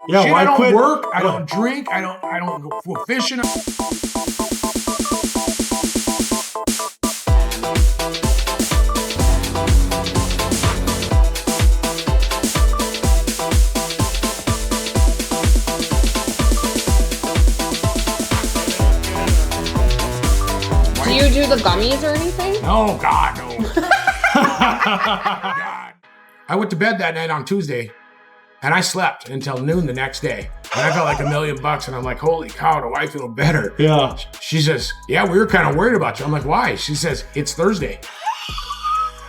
Yeah, Shit, why I don't quit? work. I don't drink. I don't go fishing. Do you do the gummies or anything? Oh, God, no. God. I went to bed that night on Tuesday, and I slept until noon the next day. And I felt like $1,000,000, and I'm like, holy cow, do I feel better? Yeah. She says, yeah, we were kind of worried about you. I'm like, why? She says, it's Thursday.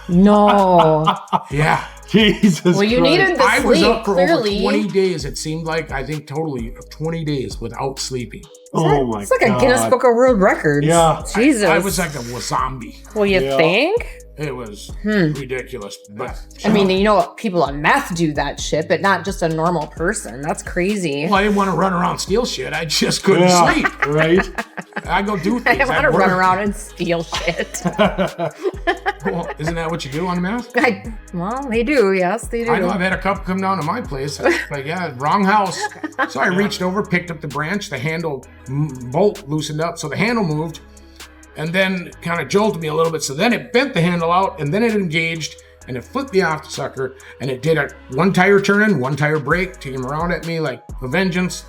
No. Yeah. Jesus Well, you Christ. needed the I sleep, was up for clearly. over 20 days. It seemed like, I think totally 20 days without sleeping. Oh my god. It's like a Guinness Book of World Records. Yeah. Jesus. I was like a zombie. Well, you Yeah. think? It was ridiculous. But I mean, you know, people on meth do that shit, but not just a normal person. That's crazy. well, I didn't want to run around and steal shit. I just couldn't Yeah. sleep. Right? I go do I things. don't want to run around and steal shit. Well, isn't that what you do on meth? Well, they do. Yes, they do. I know I've had a couple come down to my place. Like, yeah, wrong house. So I reached over, picked up the branch, the handle bolt loosened up, so the handle moved, and then kind of jolted me a little bit. So then it bent the handle out, and then it engaged, and it flipped me off the sucker, and it did a one tire turn in, one tire brake, came around at me like a vengeance,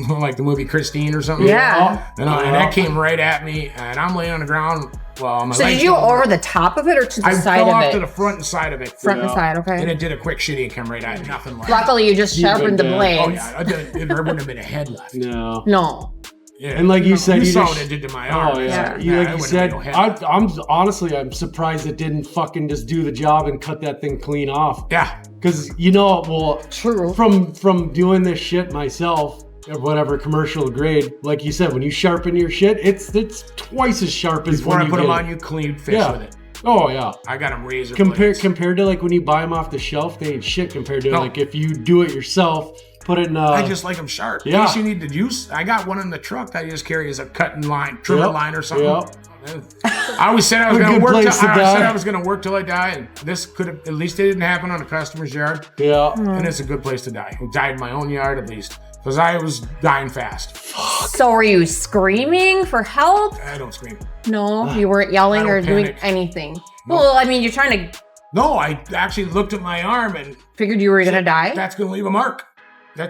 like the movie Christine or something. Yeah. And that came right at me, and I'm laying on the ground. Well, my So legs did you don't over work. the top of it or to the I side fell off of to it? the front and side of it. Front and side, And okay. it did a quick shitty and come right at it. Nothing left. Luckily, you just sharpened the did that. blades. Oh yeah, there wouldn't have been a head left. No. No. Yeah. And like you said, you you saw just- what it did to my arm. Oh yeah. Yeah. You, like it you wouldn't said, have been no head. I'm honestly, I'm surprised it didn't fucking just do the job and cut that thing clean off. Yeah. Because well, True. from doing this shit myself, or whatever commercial grade, like you said, when you sharpen your shit, it's twice as sharp as Before when I you put get them it. on, you clean fish Yeah. with it. Oh yeah. I got them razor Compared blades. to like when you buy them off the shelf, they ain't shit compared to No. like if you do it yourself, put it in. I just like them sharp. Yeah. In case you need to use. I got one in the truck that I just carry as a cutting line, trimmer Yep. line or something. Yep. I always said I was A going good to work. place to I die. said I was going to work till I die, and this could have. At least it didn't happen on a customer's yard, Yeah. and it's a good place to die. I died in my own yard at least, because I was dying fast. So were you screaming for help? I don't scream. No, you weren't yelling I or don't doing panic. anything. No. Well, I mean, you're trying to No, I actually looked at my arm and figured you were gonna die. that's going to leave a mark. Yep,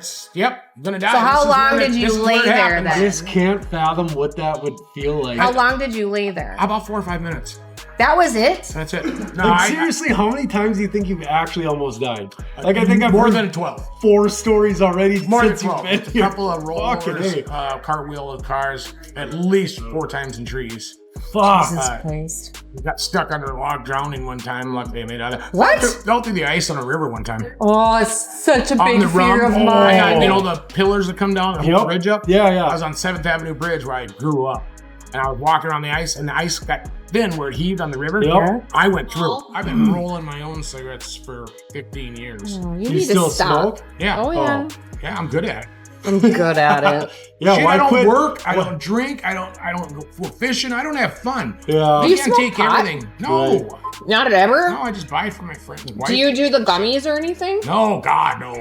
I'm going to die. So how This is long where did you this is lay where it there happens. then? I just can't fathom what that would feel like. How long did you lay there? About 4 or 5 minutes. That was it? That's it. No, Like, seriously, how many times do you think you've actually almost died? Like I think I've more heard than 12. 4 stories already More than since you've 12. been A here. couple of Fucking rollers, A. cartwheel of cars, at least 4 times in trees. Fuck. Jesus Christ. We got stuck under a log drowning one time. Luckily, I made out of it. What? Fell through the ice on a river one time. Oh, it's such a On big the fear run. of I mine. got, you know, the pillars that come down, the whole Yep. bridge up? Yeah, I yeah. was on 7th Avenue Bridge where I grew up. And I was walking around the ice, and the ice got thin where it heaved on the river. Yep. I went through. I've been rolling my own cigarettes for 15 years. Oh, you Do you need to still stop. smoke? Yeah. Oh, yeah. Yeah, I'm good at it. I'm good at it. Yeah, Shit, why I don't quit? work. I Why- don't drink. I don't go fishing. I don't have fun. Yeah. I Do you can't smoke take pot? everything. No. Right. Not ever? No, I just buy it from my friend's wife. Do you do the gummies or anything? No, God, no.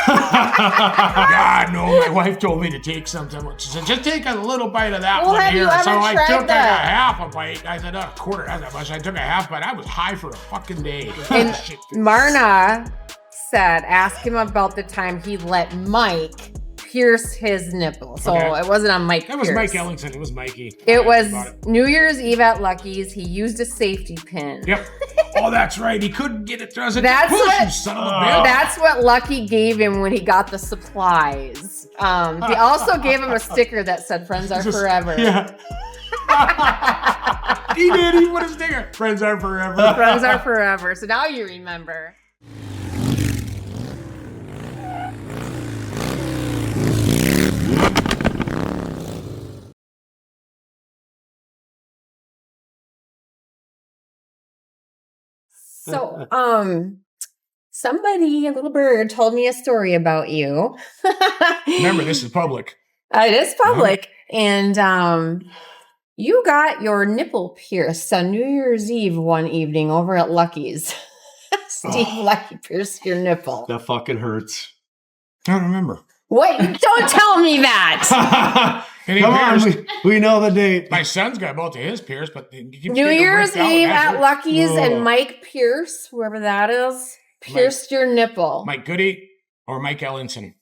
God, no. My wife told me to take something. She said, just take a little bite of that Well, one have here. you ever So I tried took like that? a half a bite. I said, a quarter. That's that much. I took a half bite. I was high for a fucking day. And Shit. Marna said, ask him about the time he let Mike pierce his nipple. So Okay. it wasn't on Mike That was Pierce. Mike Ellington. It was Mikey. It was About it. New Year's Eve at Lucky's. He used a safety pin. Yep. Oh, that's right. He couldn't get it through. I said, That's push, what- you son of a bitch. That's what Lucky gave him when he got the supplies. He also gave him a sticker that said "Friends are Just- forever." Yeah. He did. He put his sticker. Friends are forever. Friends are forever. So now you remember. So, somebody, a little bird, told me a story about you. Remember, this is public. It is public. And you got your nipple pierced on New Year's Eve one evening over at Lucky's. Steve Lucky pierced your nipple. That fucking hurts. I don't remember. What? Don't tell me that. And he Come on, pierced. we know the date. My son's got both of his pierced, but he keeps New getting Year's ripped out. Eve That's at it. Lucky's, Ugh. and Mike Pierce, whoever that is, pierced your nipple. Mike Goody or Mike Ellinson.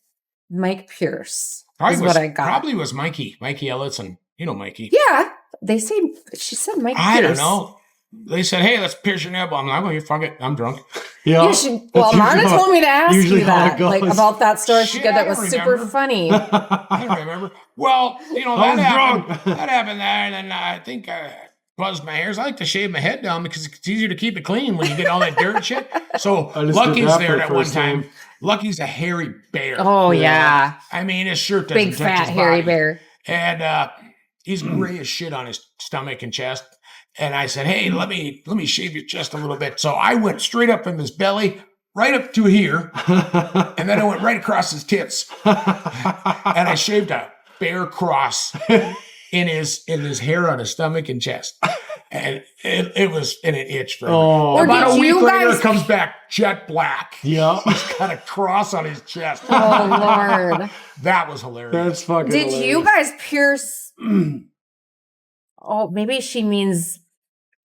Mike Pierce Probably is was, what I got. Probably was Mikey Ellinson. You know Mikey. Yeah, they say she said Mike Pierce. I don't know. They said, "Hey, let's pierce your nipple." I'm like, "Oh, you fuck it. I'm drunk." Yeah. You should, well, That's Marta usually told me to ask usually you how it that, like goes. about that story. She Shit, said I that was don't super remember. funny. I don't remember. Well, you know, I that was happened. drunk. That happened there, and then I think I buzzed my hairs. I like to shave my head down because it's easier to keep it clean when you get all that dirt and shit. So I just did Lucky's that there for the that one first time. time. Lucky's a hairy bear. Oh yeah, I mean, his shirt doesn't big touch fat his hairy body. bear. And he's gray as shit on his stomach and chest. And I said, "Hey, let me shave your chest a little bit." So I went straight up in his belly, right up to here, and then I went right across his tits, and I shaved a bear cross in his hair on his stomach and chest, and it itched for him. Oh, Or About a did week you later, guys- it comes back jet black. yeah. He's got a cross on his chest. Oh Lord, That was hilarious. That's fucking did you hilarious. guys pierce? Oh, maybe she means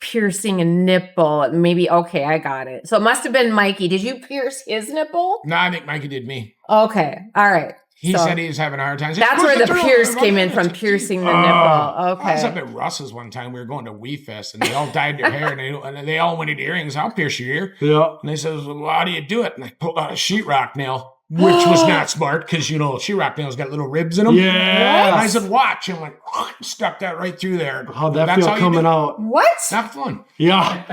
piercing a nipple. Maybe okay, I got it. So it must have been Mikey. Did you pierce his nipple? No, I think Mikey did me. Okay, all right. He So said he was having a hard time. that's where the pierce came in, from piercing the nipple. I was up Okay. at Russ's one time. We were going to Wee Fest, and they all dyed their hair, and they all wanted earrings. I'll pierce your ear. Yeah. And they said, "Well, how do you do it?" And I pulled out a sheetrock nail, which was not smart because, you know, sheetrock nails got little ribs in them. Yeah. And I said, "Watch." And went, stuck that right through there. How'd that That's feel how you coming do it. out? What? Not fun. Yeah.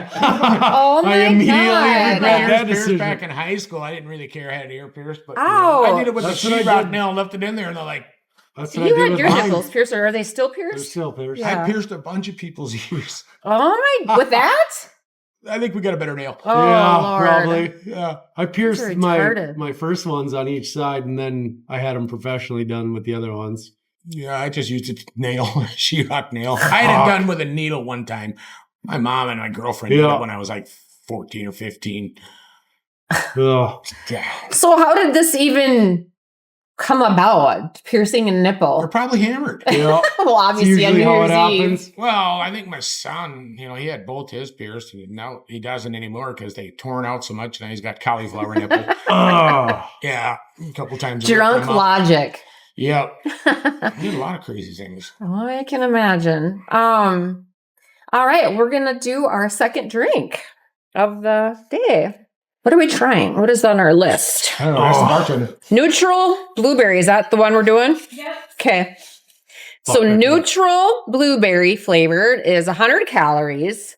Oh my I immediately God. regret Ears that pierced decision. back in high school. I didn't really care I had an ear pierced, but Ow. I did it with That's the what I sheetrock did. nail and left it in there, and they're like, That's So what you I did had with your mine. nipples pierced, or are they still They're pierced? still pierced. Yeah. I pierced a bunch of people's ears. Oh my! With that? I think we got a better nail. Oh yeah, Lord! probably. Yeah. I pierced You're my retarded. my first ones on each side, and then I had them professionally done with the other ones. Yeah, I just used a nail, sheetrock nail. I had it done with a needle one time. My mom and my girlfriend did Yeah. it when I was like 14 or 15. Ugh. Yeah. So how did this even come about? Piercing a They're nipple? probably hammered. Yeah. Well, It's obviously, on usually New how it Year's Eve. happens. Well, I think my son, you know, he had both his pierced. And now he doesn't anymore because they torn out so much. Now he's got cauliflower nipple. Ugh. Yeah, a couple times. Drunk logic. Yep. Oh, He did a lot of crazy things. I can imagine. All right, we're gonna do our second drink of the day. What are we trying? What is on our list? I don't know. Ask the bartender. Neutral blueberry. Is that the one we're doing? Yep. Okay. Fuck So that. neutral blueberry flavored is 100 calories,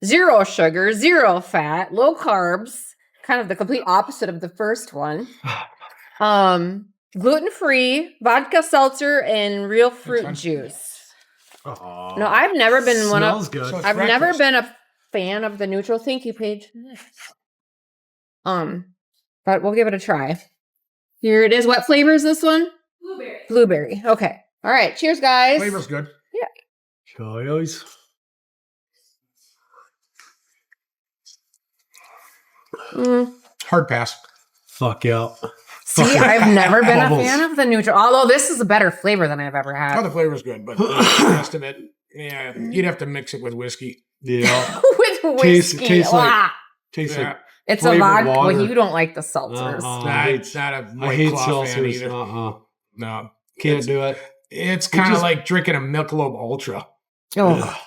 0 sugar, 0 fat, low carbs, kind of the complete opposite of the first one. Gluten-free, vodka seltzer, and real fruit fun. juice. Oh. No, I've never been one Smells of good. So- I've never breakfast. been a fan of the neutral. Thank you, Paige. But we'll give it a try. Here it is. What flavor is this one? Blueberry. Blueberry. Okay. All right. Cheers, guys. Flavor's good. Cheers. Hard pass. Fuck yeah. See, I've never been a Bubbles. fan of the neutral. Although this is a better flavor than I've ever Oh, had. the flavor's good, but the rest of it, yeah, you'd have to mix it with whiskey. Yeah. With whiskey. tastes like- Wow. Tastes Yeah. like It's a flavored vodka. water. Well, you don't like the seltzers. Uh-uh. Nah, I hate- it's not a I White hate Claw fan seltzers. either. No, Can't do it. it's kind of just- like drinking a Michelob Ultra. Oh,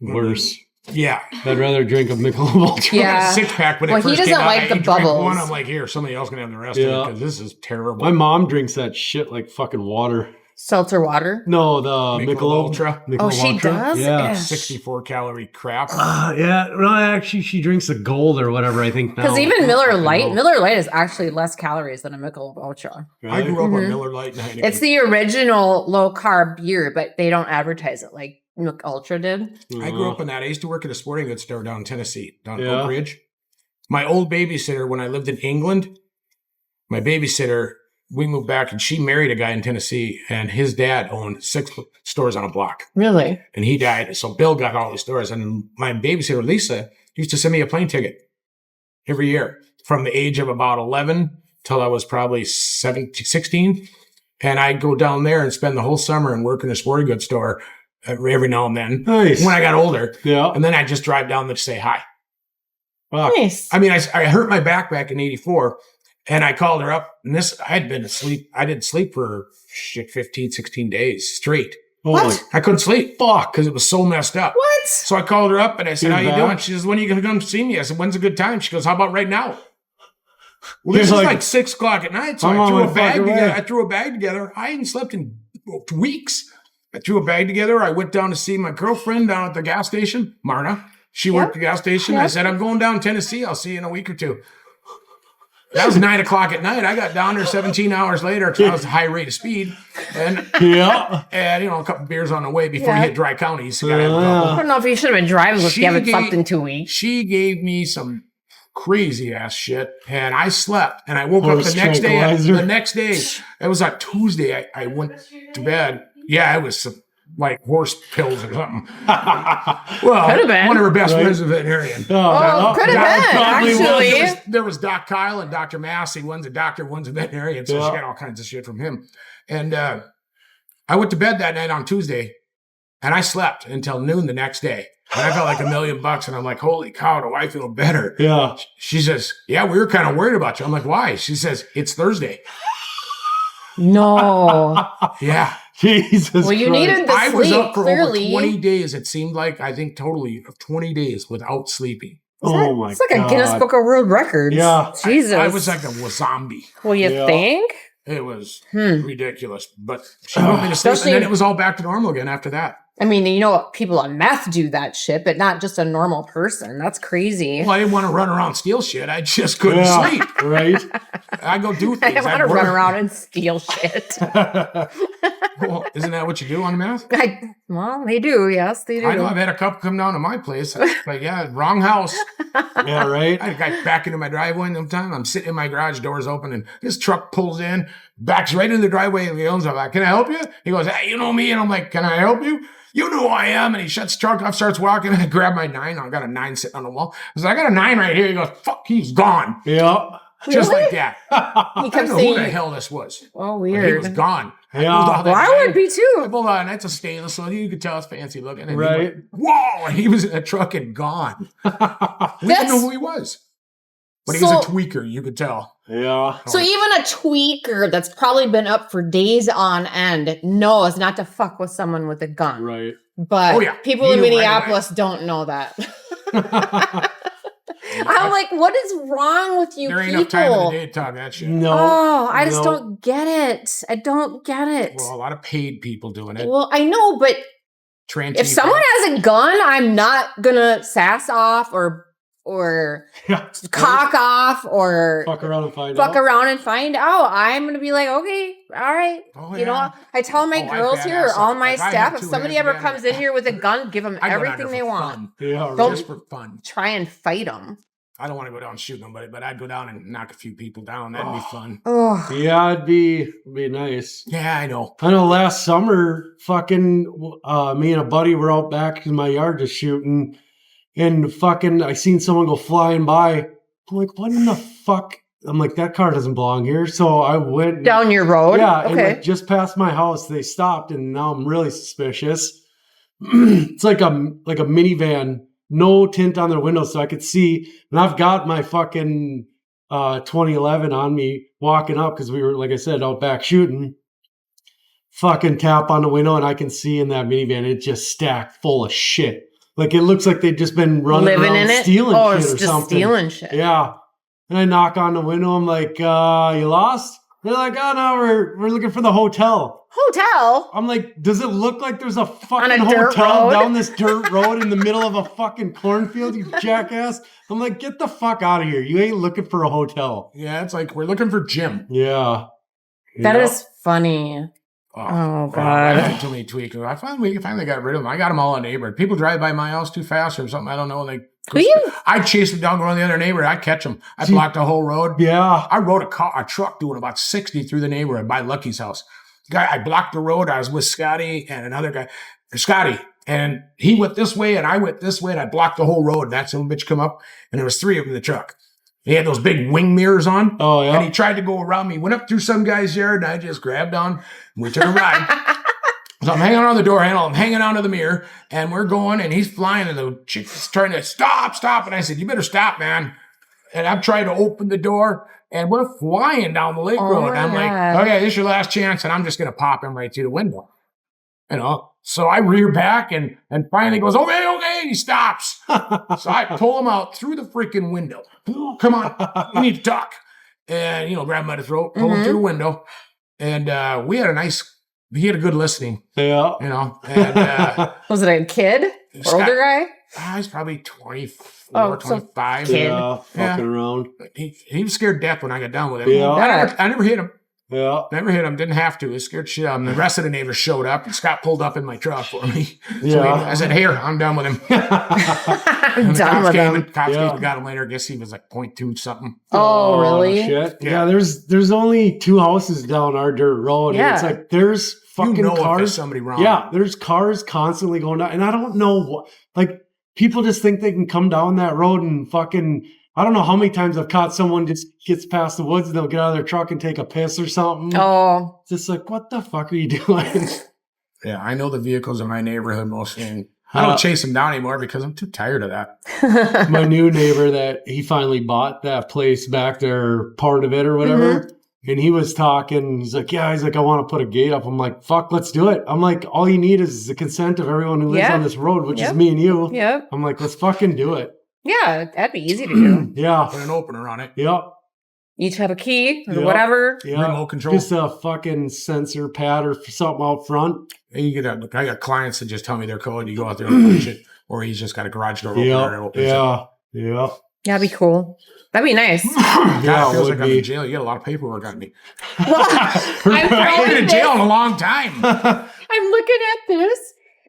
Worse. Yeah, I'd rather drink a Michelob Ultra. I yeah. got a 6-pack when Well, it he first doesn't came out. like I the drank bubbles. One, I'm like, here, somebody else can have the rest of Yeah. it because this is terrible. My mom drinks that shit like fucking water. Seltzer water. No, the Michelob Michelob Ultra. Michelob Oh, she Ultra. does? Yeah. Yeah. 64 calorie crap. Yeah. No, actually, she drinks the gold or whatever. I think now. Because even Miller Fucking Lite, hell. Miller Lite is actually less calories than a Michelob Ultra. I grew up Mhm. on Miller Lite and Heineken. It's the original low carb beer, but they don't advertise it like Mick Ultra did. I grew up in that. I used to work at a sporting goods store down in Tennessee, down in Yeah. Oak Ridge. My old babysitter, when I lived in England, my babysitter, we moved back and she married a guy in Tennessee and his dad owned 6 stores on a block Really? and he died. So Bill got all these stores and my babysitter, Lisa, used to send me a plane ticket every year from the age of about 11 till I was probably 17, 16. And I'd go down there and spend the whole summer and work in a sporting goods store every now and then. Nice. When I got older. Yeah. And then I'd just drive down there to say hi. Fuck. Nice. I mean, I hurt my back in 84 and I called her up and I had been asleep. I didn't sleep for 15, 16 days straight. Holy I couldn't sleep. Fuck. Because it was so messed up. What? So I called her up and I said, You're how you back? doing? She says, when are you going to come see me? I said, when's a good time? She goes, how about right now? Well, this You're is like, like 6 o'clock at night. So I'm I on threw my a bag fucking together. way. I threw a bag together. I hadn't slept in weeks. I threw a bag together. I went down to see my girlfriend down at the gas station, Marna. She worked at the gas station. I said, I'm going down to Tennessee. I'll see you in a week or two. That was 9 o'clock at night. I got down there 17 hours later. I was a high rate of speed. And, Yeah. and you know, a couple beers on the way before you hit dry counties. So I don't know if you should have been driving if She you haven't gave- slept in 2 weeks. She gave me some crazy ass shit, and I slept. And I woke up Horse the next day. tranquilizer. The next day, it was a Tuesday. I went to bed. Yeah, it was some like horse pills or something. Well, Could've been. one of her best Right. friends is a veterinarian. Oh, could have that been, probably was. actually. There was Doc Kyle and Dr. Massey. One's a doctor, one's a veterinarian. So Yeah. she got all kinds of shit from him. And I went to bed that night on Tuesday, and I slept until noon the next day. And I felt like $1,000,000, and I'm like, holy cow, do I feel better? Yeah. She says, yeah, we were kind of worried about you. I'm like, why? She says, it's Thursday. No. Yeah. Jesus. Well, you Christ. needed the I was sleep, up for clearly. over 20 days. It seemed like, I think totally 20 days without sleeping. Oh my It's like God. a Guinness Book of World Records. Yeah. Jesus. I was like a zombie. Well, you Yeah. think? It was Hmm. ridiculous. But she put me to sleep, Especially- and then it was all back to normal again after that. I mean, you know, people on meth do that shit, but not just a normal person. That's crazy. Well, I didn't want to run around and steal shit. I just couldn't Yeah. sleep. Right? I go do I things. don't want to run around and steal shit. Well, isn't that what you do on meth? Well, they do. Yes, they do. I know I've had a couple come down to my place. Like, yeah, wrong house. Yeah, right? I got back into my driveway one time. I'm sitting in my garage, doors open, and this truck pulls in, backs right into the driveway, and he goes, I'm like, can I help you? He goes, hey, you know me? And I'm like, can I help you? You know who I am. And he shuts the truck off, starts walking, and I grab my 9. I got a 9 sitting on the wall. I was like, I got a 9 right here. He goes, fuck, he's gone. Yeah. Just Really? like that. He I kept don't know who saying, the hell this was. oh, But he was weird. gone. I Yeah. pulled out that Well, I 9. would be I too. pulled out, and that's a stainless, so you could tell it's fancy looking. And Right. he went, whoa! And he was in the truck and gone. We didn't know who he was. But he was a So- tweaker, you could tell. Yeah. So even a tweaker that's probably been up for days on end knows not to fuck with someone with a gun. Right. But Oh, yeah. people He in knew right Minneapolis don't know that. I'm like, what is wrong with you There ain't people? enough time in the day to talk that shit. No. Oh, I just No. don't get it. I don't get it. Well, a lot of paid people doing it. Well, I know, but Trans if someone has a gun, I'm not gonna sass off or Yeah. cock off or Fuck around and find fuck out. around and find out. I'm gonna be like, okay, all right. Oh, You know, yeah. I tell my Oh, I girls badass here, up. all my If I had staff, if 2 somebody hands ever again, comes in here with a gun, give them I go down everything there they for want. fun. Yeah. Don't- Just for fun. Try and fight them. I don't want to go down and shoot nobody, but I'd go down and knock a few people down. That'd be fun. Oh, Yeah, it'd be nice. Yeah, I know. I know last summer, fucking, me and a buddy were out back in my yard just shooting, and fucking, I seen someone go flying by. I'm like, what in the fuck? I'm like, that car doesn't belong here. So I went. down your road. Yeah, and Okay. like just past my house, they stopped, and now I'm really suspicious. It's like a minivan, no tint on their windows, so I could see. And I've got my fucking 2011 on me walking up because we were, like I said, out back shooting. Fucking tap on the window, and I can see in that minivan it just stacked full of shit. Like it looks like they've just been running Living around in it. stealing Oh, shit it's or just something. stealing shit. Yeah. And I knock on the window. I'm like, you lost? They're like, oh no, we're looking for the hotel. Hotel. I'm like, does it look like there's a fucking a dirt hotel road? down this dirt road in the middle of a fucking cornfield, you jackass? I'm like, get the fuck out of here. You ain't looking for a hotel. Yeah, it's like we're looking for Jim. Yeah. That Yeah. is funny. Oh, God. I had too many tweakers. We finally got rid of them. I got them all in the neighborhood. People drive by my house too fast or something. I don't know. Who you? I'd chase them down, go around the other neighborhood. I'd catch them. I blocked the whole road. Yeah. I rode a truck doing about 60 through the neighborhood by Lucky's house. I blocked the road. I was with Scotty and another guy, Scotty, and he went this way and I went this way and I blocked the whole road. And that son of a bitch come up and there was 3 of them in the truck. He had those big wing mirrors on. Oh, yeah. And he tried to go around me. Went up through some guy's yard, and I just grabbed on. And we took a ride. So I'm hanging on the door handle. I'm hanging onto the mirror. And we're going, and he's flying. And the chick's trying to stop. And I said, you better stop, man. And I'm trying to open the door. And we're flying down the lake road. And I'm like, okay, this is your last chance. And I'm just going to pop him right through the window. You know? So I rear back and finally goes, okay. And he stops. So I pull him out through the freaking window. Come on, you need to talk. And, grab him by the throat, pull him through the window. And he had a good listening. Yeah. And was it a kid or older guy? He's probably 24, 25. Kid. Yeah, fucking around. He was scared to death when I got done with him. Yeah. I never hit him. Yeah. Never hit him. Didn't have to. It scared shit out of him. The rest of the neighbors showed up, and Scott pulled up in my truck for me. So I said, here, I'm done with him. I'm done with him. Cops came and got him later. I guess he was like 0.2 something. Oh, really? Shit. Yeah, there's only 2 houses down our dirt road. Yeah. And it's like there's fucking if cars. there's somebody wrong. Yeah, there's cars constantly going down. And I don't know what, like, people just think they can come down that road and fucking, I don't know how many times I've caught someone just gets past the woods and they'll get out of their truck and take a piss or something. Oh. It's just like, what the fuck are you doing? Yeah, I know the vehicles in my neighborhood mostly. And I don't chase them down anymore because I'm too tired of that. My new neighbor that he finally bought that place back there, part of it or whatever. And he was talking, he's like, I want to put a gate up. I'm like, fuck, let's do it. I'm like, all you need is the consent of everyone who lives on this road, which is me and you. Yep. I'm like, let's fucking do it. Yeah, that'd be easy to do. Yeah. Put an opener on it. Yep. Each have a key or whatever. Yeah. Remote control. Just a fucking sensor pad or something out front. And I got clients that just tell me their code. You go out there and punch it. Or he's just got a garage door opener and opens it. Yeah. That'd be cool. That'd be nice. Yeah, it feels like I'm be. in jail. You got a lot of paperwork on me. I I've been in jail in a long time. I'm looking at this,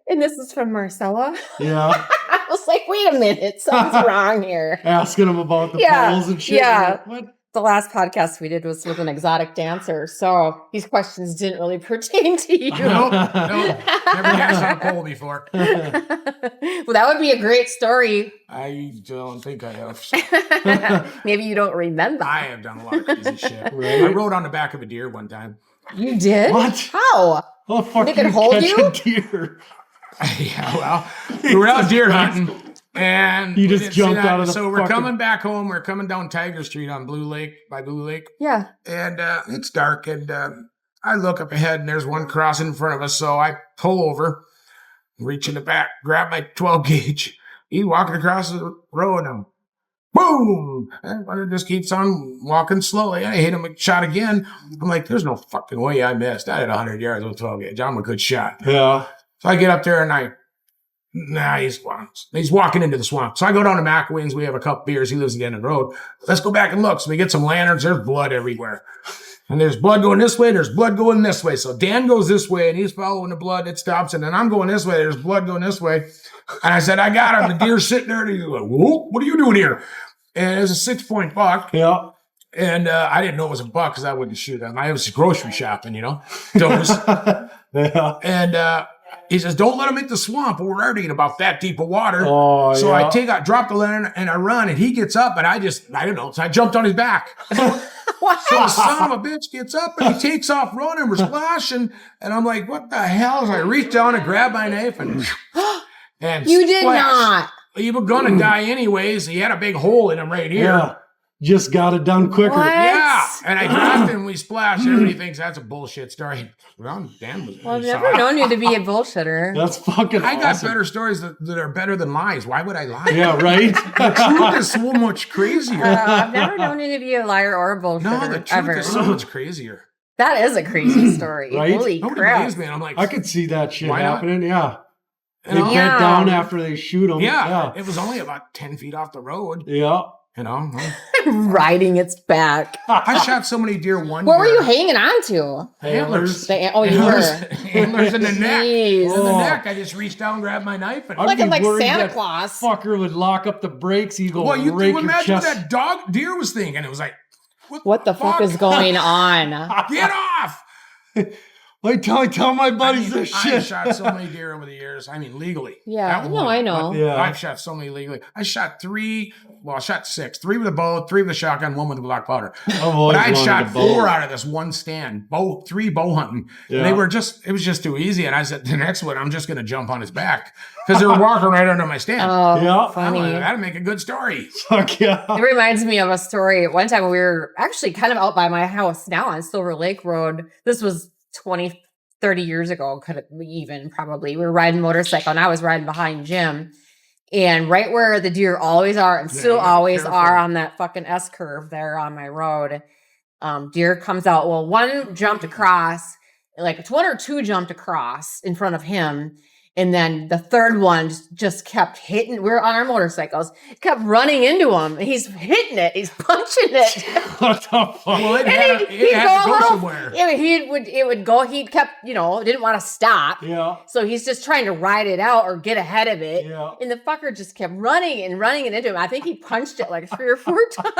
and this is from Marcella. Yeah. I was like, wait a minute, something's wrong here. Asking him about the poles and shit. Yeah. Like, what? The last podcast we did was with an exotic dancer, so these questions didn't really pertain to you. Nope. Never danced on a pole before. Well, that would be a great story. I don't think I have. Maybe you don't remember. I have done a lot of crazy shit. Right. I rode on the back of a deer one time. You did? What? How? Oh, fuck, They could you hold catch you? a deer. Yeah, well, we were out deer hunting. And You we just didn't see jumped that. out of the So we're fucking- coming back home. We're coming down Tiger Street on Blue Lake, by Blue Lake. Yeah. And it's dark. And I look up ahead, and there's one crossing in front of us. So I pull over, reach in the back, grab my 12 gauge. He's walking across the road, and boom! And it just keeps on walking slowly. I hit him a shot again. I'm like, there's no fucking way I missed. I had 100 yards with 12 gauge. I'm a good shot. Yeah. So I get up there, and he's walking into the swamp. So I go down to McElwain's. We have a couple beers. He lives at the end of the road. Let's go back and look. So we get some lanterns. There's blood everywhere. And there's blood going this way. There's blood going this way. So Dan goes this way, and he's following the blood. It stops. And then I'm going this way. There's blood going this way. And I said, I got him. The deer's sitting there. And he's like, whoa, what are you doing here? And it was a 6-point buck. Yeah. And I didn't know it was a buck because I wouldn't shoot him. I was grocery shopping, Those. Yeah. And he says, don't let him hit the swamp. We're already in about that deep of water. Oh, So yeah. I drop the lantern and I run, and he gets up, and I don't know. So I jumped on his back. Wow. So the son of a bitch gets up and he takes off running. We're splashing. And I'm like, what the hell? So I reach down and grab my knife and You did splash. not. He was going to die anyways. He had a big hole in him right here. Yeah. Just got it done quicker. What? Yeah. And I dropped him. We splashed. Everybody thinks that's a bullshit story. Well, Dan was. Well, I've never known you to be a bullshitter. That's fucking I got awesome. better stories that are better than lies. Why would I lie? Yeah, right? The truth is so much crazier. I've never known you to be a liar or a bullshitter. No, the truth ever. is so much crazier. That is a crazy story. Right? Holy Nobody crap. believes me. And I'm like, I could see that shit Why not? happening. Yeah. They know? bent Yeah. down after they shoot them. yeah, it was only about 10 feet off the road. Yeah. Riding its back. I shot so many deer one What were year. you hanging on to? Antlers. Oh, you were. Antlers in the neck. Jeez. In the Oh. neck. I just reached down, grabbed my knife, and Like be in like worried Santa that Claus. Fucker would lock up the brakes. You go well, you rake your imagine chest. what that deer was thinking. It was like, What the fuck is going on? Get off! I tell my buddies this I've shit. shot so many deer over the years. I mean, legally. Yeah, That no, one, I know. but Yeah. I've shot so many legally. I shot 6. 3 with a bow, 3 with a shotgun, 1 with a black powder. But I'd shot 4 out of this one stand. 3 bow hunting. Yeah. And it was just too easy. And I said, the next one, I'm just going to jump on his back. Because they were walking right under my stand. Oh, Yeah. funny. That'd make a good story. Fuck yeah. It reminds me of a story. One time we were actually kind of out by my house now on Silver Lake Road. This was 20, 30 years ago, could have even probably. We were riding motorcycle and I was riding behind Jim. And right where the deer always are and still always careful. are on that fucking S curve there on my road, deer comes out. Well, one jumped across, like 1 or 2 jumped across in front of him. And then the third one just kept hitting. We're on our motorcycles, kept running into him. He's hitting it. He's punching it. What the fuck? Well, it And had to go somewhere. Yeah, it would go. He kept, didn't want to stop. Yeah. So he's just trying to ride it out or get ahead of it. Yeah. And the fucker just kept running and into him. I think he punched it like 3 or 4 times.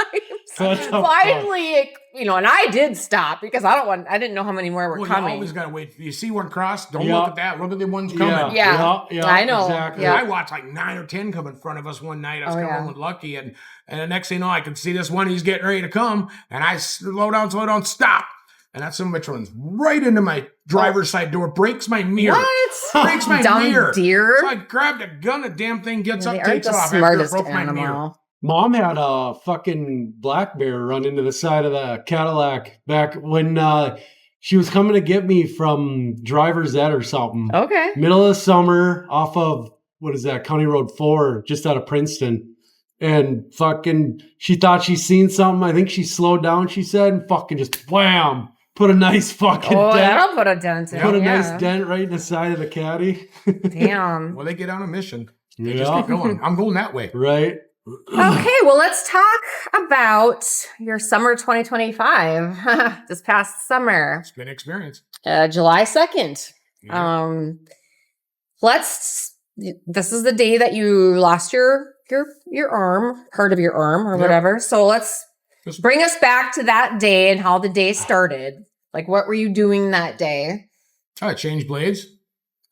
What the Finally, and I did stop because I didn't know how many more were Well, coming. you always got to wait. You see one cross, don't Yeah. look at that. Look at the ones coming. Yeah. I know. Exactly. Yeah. I watched like 9 or 10 come in front of us one night. I was Oh, coming yeah. home with Lucky, and the next thing you know, I could see this one. He's getting ready to come, and I slow down, stop. And that son of a bitch runs right into my driver's side door, breaks my mirror. What? Breaks my Dumb mirror. deer. So I grabbed a gun, the damn thing gets Yeah, up, they aren't takes the off after it smartest broke my mirror. animal. Mom had a fucking black bear run into the side of the Cadillac back when she was coming to get me from driver's ed or something. Okay. Middle of the summer off of, what is that, County Road 4, just out of Princeton. And fucking, she thought she seen something. I think she slowed down, she said, and fucking just wham, put a nice fucking Oh, dent. that'll put a dent in. Put a yeah. nice dent right in the side of the caddy. Damn. Well, they get on a mission. They just Yeah. keep going. I'm going that way. Right. Okay, well, let's talk about your summer 2025. This past summer, It's been an experience. July 2nd. Yeah. This is the day that you lost your arm, part of your arm or Yep. whatever. So let's Just- bring us back to that day and how the day started. Like, what were you doing that day? I changed blades.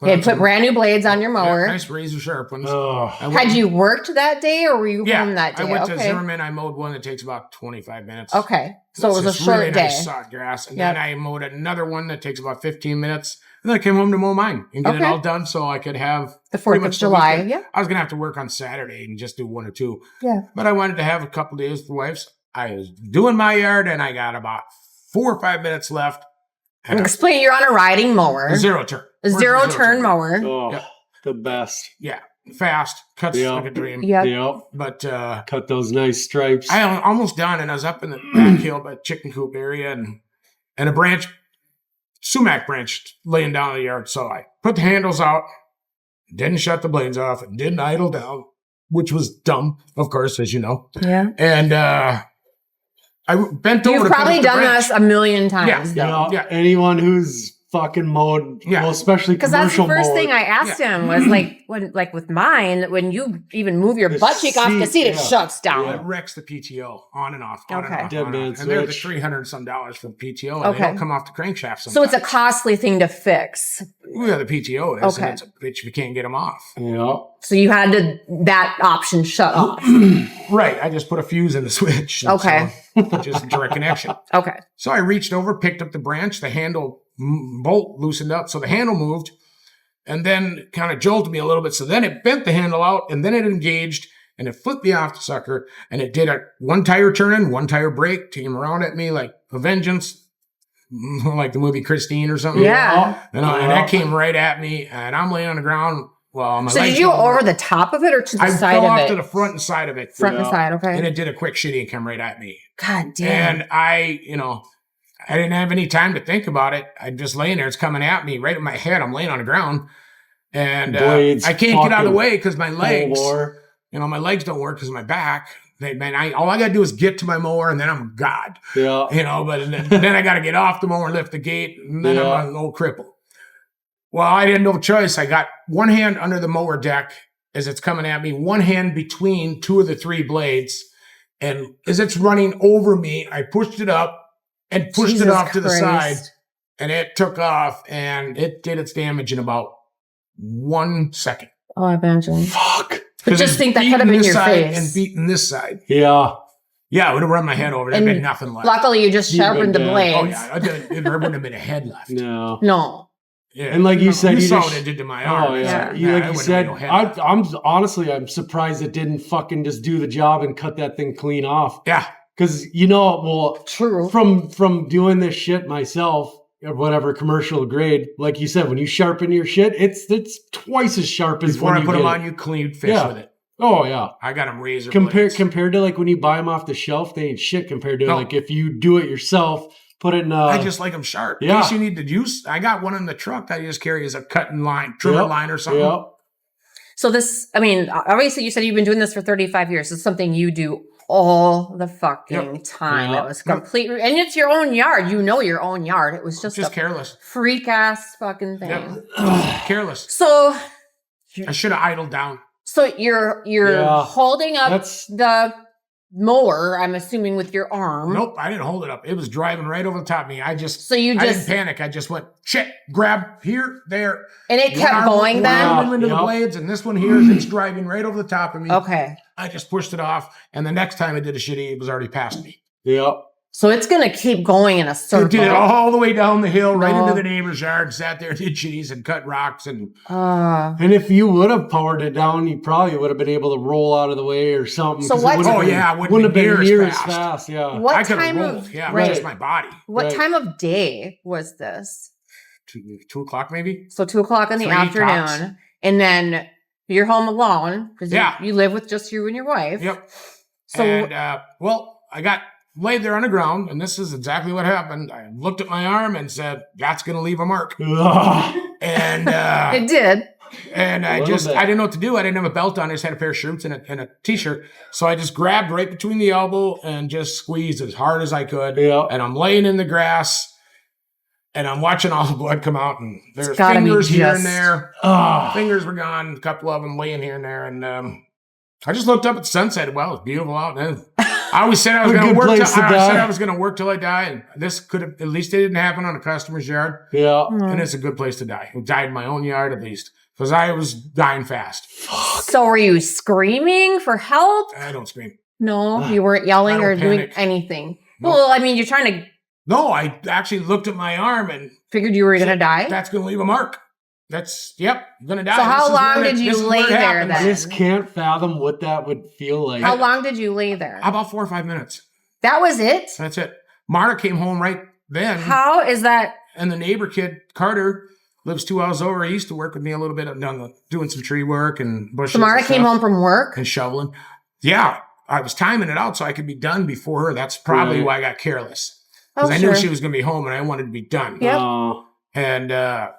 You had put brand new blades on your mower. Nice razor sharp ones. Oh. I went- Had you worked that day or were you home that day? I went to Okay. Zimmerman. I mowed one that takes about 25 minutes. Okay. So it was a It's short really day. nice sod grass. And Yep. then I mowed another one that takes about 15 minutes. And then I came home to mow mine and get it Okay. all done so I could have The pretty 4th of much the July. weekend. Yeah. I was going to have to work on Saturday and just do 1 or 2. Yeah. But I wanted to have a couple days with the wives. I was doing my yard and I got about 4 or 5 minutes left. And Explain, you're on a riding mower. a zero turn. A zero turn mower. Oh, Yep. the best. Yeah. Fast. Cuts Yeah. like a dream. Yep. Yep. But Cut those nice stripes. I almost done, and I was up in the back hill by chicken coop area, and a branch, sumac branch, laying down in the yard. So I put the handles out, didn't shut the blades off, and didn't idle down, which was dumb, of course, as you know. Yeah. And I bent over. You've to pick probably up the done branch. this a million times, You know, though. Yeah. anyone who's fucking mowed, Yeah. well, especially Because that's the commercial first mowed. thing I asked him was like with mine, when you even move your The butt cheek off the seat, seat, it yeah. shuts down. It wrecks the PTO on and off. On Okay. and off, Dead on and man off. And they're the switch. $300 some for the PTO, and Okay. they don't come off the crankshaft. So it's a sometimes. costly thing to fix. Yeah, the PTO is, Okay. and it's a bitch if you can't get them off. Yeah. So you had that option shut off. Right, I just put a fuse in the switch. and Okay. so just direct connection. Okay. So I reached over, picked up the branch, the handle bolt loosened up, so the handle moved, and then kind of jolted me a little bit. So then it bent the handle out, and then it engaged, and it flipped me off the sucker, and it did a one tire turn, one tire brake, came around at me like a vengeance, like the movie Christine or something. Yeah. And that came right at me, and I'm laying on the ground. Well, my So legs did you don't over work. the top of it or to the I side fell of off it? to the front and side of it. Front and Yeah. side. Okay. And it did a quick shitty and come right at me. God damn. And I didn't have any time to think about it. I'm just laying there. It's coming at me right in my head. I'm laying on the ground. And Blades I can't get out of the fucking way because my legs, War. my legs don't work because of my back. All I got to do is get to my mower and then I'm God. Yeah. But then I got to get off the mower and lift the gate. And then Yeah. I'm an old cripple. Well, I had no choice. I got one hand under the mower deck as it's coming at me, one hand between 2 of the 3 blades. And as it's running over me, I pushed it up and pushed Jesus it off to the side. Christ. and it took off, and it did its damage in about 1 second. Oh, I imagine. Fuck. But just think that could have been your face. And beating this side. Yeah. Yeah, it would have run my head over. There'd been nothing left. Luckily, you just sharpened the blades. Oh, yeah. There wouldn't have been a head left. No. Yeah. And like you said, you saw what it did to my arm. Oh, yeah. Yeah, Like you said, I'm surprised it didn't fucking just do the job and cut that thing clean off. Yeah. Because, True. From doing this shit myself, or whatever commercial grade, like you said, when you sharpen your shit, it's twice as sharp as before when I put them on. You cleaned fish with it. Oh yeah, I got them razor blades. Compared to like when you buy them off the shelf, they ain't shit compared to like if you do it yourself. Put it in. I just like them sharp. Yeah. In case you need to use. I got one in the truck that I just carry as a cutting line, trimmer line or something. Yep. So this, I mean, obviously you said you've been doing this for 35 years. It's something you do all the fucking time. It was completely, and it's your own yard. You know your own yard. It was just careless, freak ass fucking thing. Careless. So I should have idled down. So you're holding up the mower, I'm assuming, with your arm. Nope, I didn't hold it up. It was driving right over the top of me. I didn't panic. I just went, shit, grab here, there. And it kept going then? Into the blades, and this one here, it's driving right over the top of me. Okay. I just pushed it off, and the next time I did a shitty, it was already past me. Yep. So it's going to keep going in a circle. It did it all the way down the hill, right into the neighbor's yard, sat there, did shitties and cut rocks. And if you would have powered it down, you probably would have been able to roll out of the way or something. So what? Wouldn't have been near as fast. Yeah. What I could time have rolled. Just my body. What time of day was this? 2 o'clock maybe. So 2 o'clock in the afternoon. Tops. And then you're home alone because you live with just you and your wife. Yep. So, and I got laid there on the ground, and this is exactly what happened. I looked at my arm and said, that's going to leave a mark. And it did. And I didn't know what to do. I didn't have a belt on. I just had a pair of shirts and a t-shirt. So I just grabbed right between the elbow and just squeezed as hard as I could. Yeah. And I'm laying in the grass, and I'm watching all the blood come out, and there's fingers here and there. Fingers were gone, a couple of them laying here and there. And I just looked up at the sunset. Well, it's beautiful out. And I always said I was going to work. I was going to work till I die, and this could have. At least it didn't happen on a customer's yard. Yeah, and it's a good place to die. I died in my own yard at least because I was dying fast. So were you screaming for help? I don't scream. No, you weren't yelling or doing anything. Nope. Well, I mean, you're trying to. No, I actually looked at my arm and figured you were going to die. That's going to leave a mark. I'm going to die. So how long did you lay there then? I just can't fathom what that would feel like. How long did you lay there? About 4 or 5 minutes. That was it? That's it. Marta came home right then. How is that? And the neighbor kid, Carter, lives 2 hours over. He used to work with me a little bit, doing some tree work and bushes. So Marta came home from work? And shoveling. Yeah. I was timing it out so I could be done before her. That's probably why I got careless. Because I knew she was going to be home and I wanted to be done. Yep. And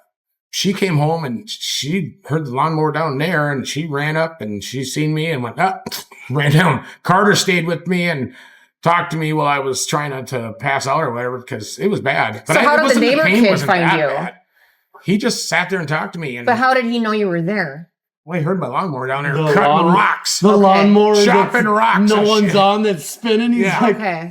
she came home and she heard the lawnmower down there and she ran up and she seen me and went up, ran down. Carter stayed with me and talked to me while I was trying to pass out or whatever because it was bad. But how did the neighbor kid find you? Bad. He just sat there and talked to me. But how did he know you were there? Well, he heard my lawnmower down there cutting rocks. The lawnmower chopping rocks. No one's on that's spinning. He's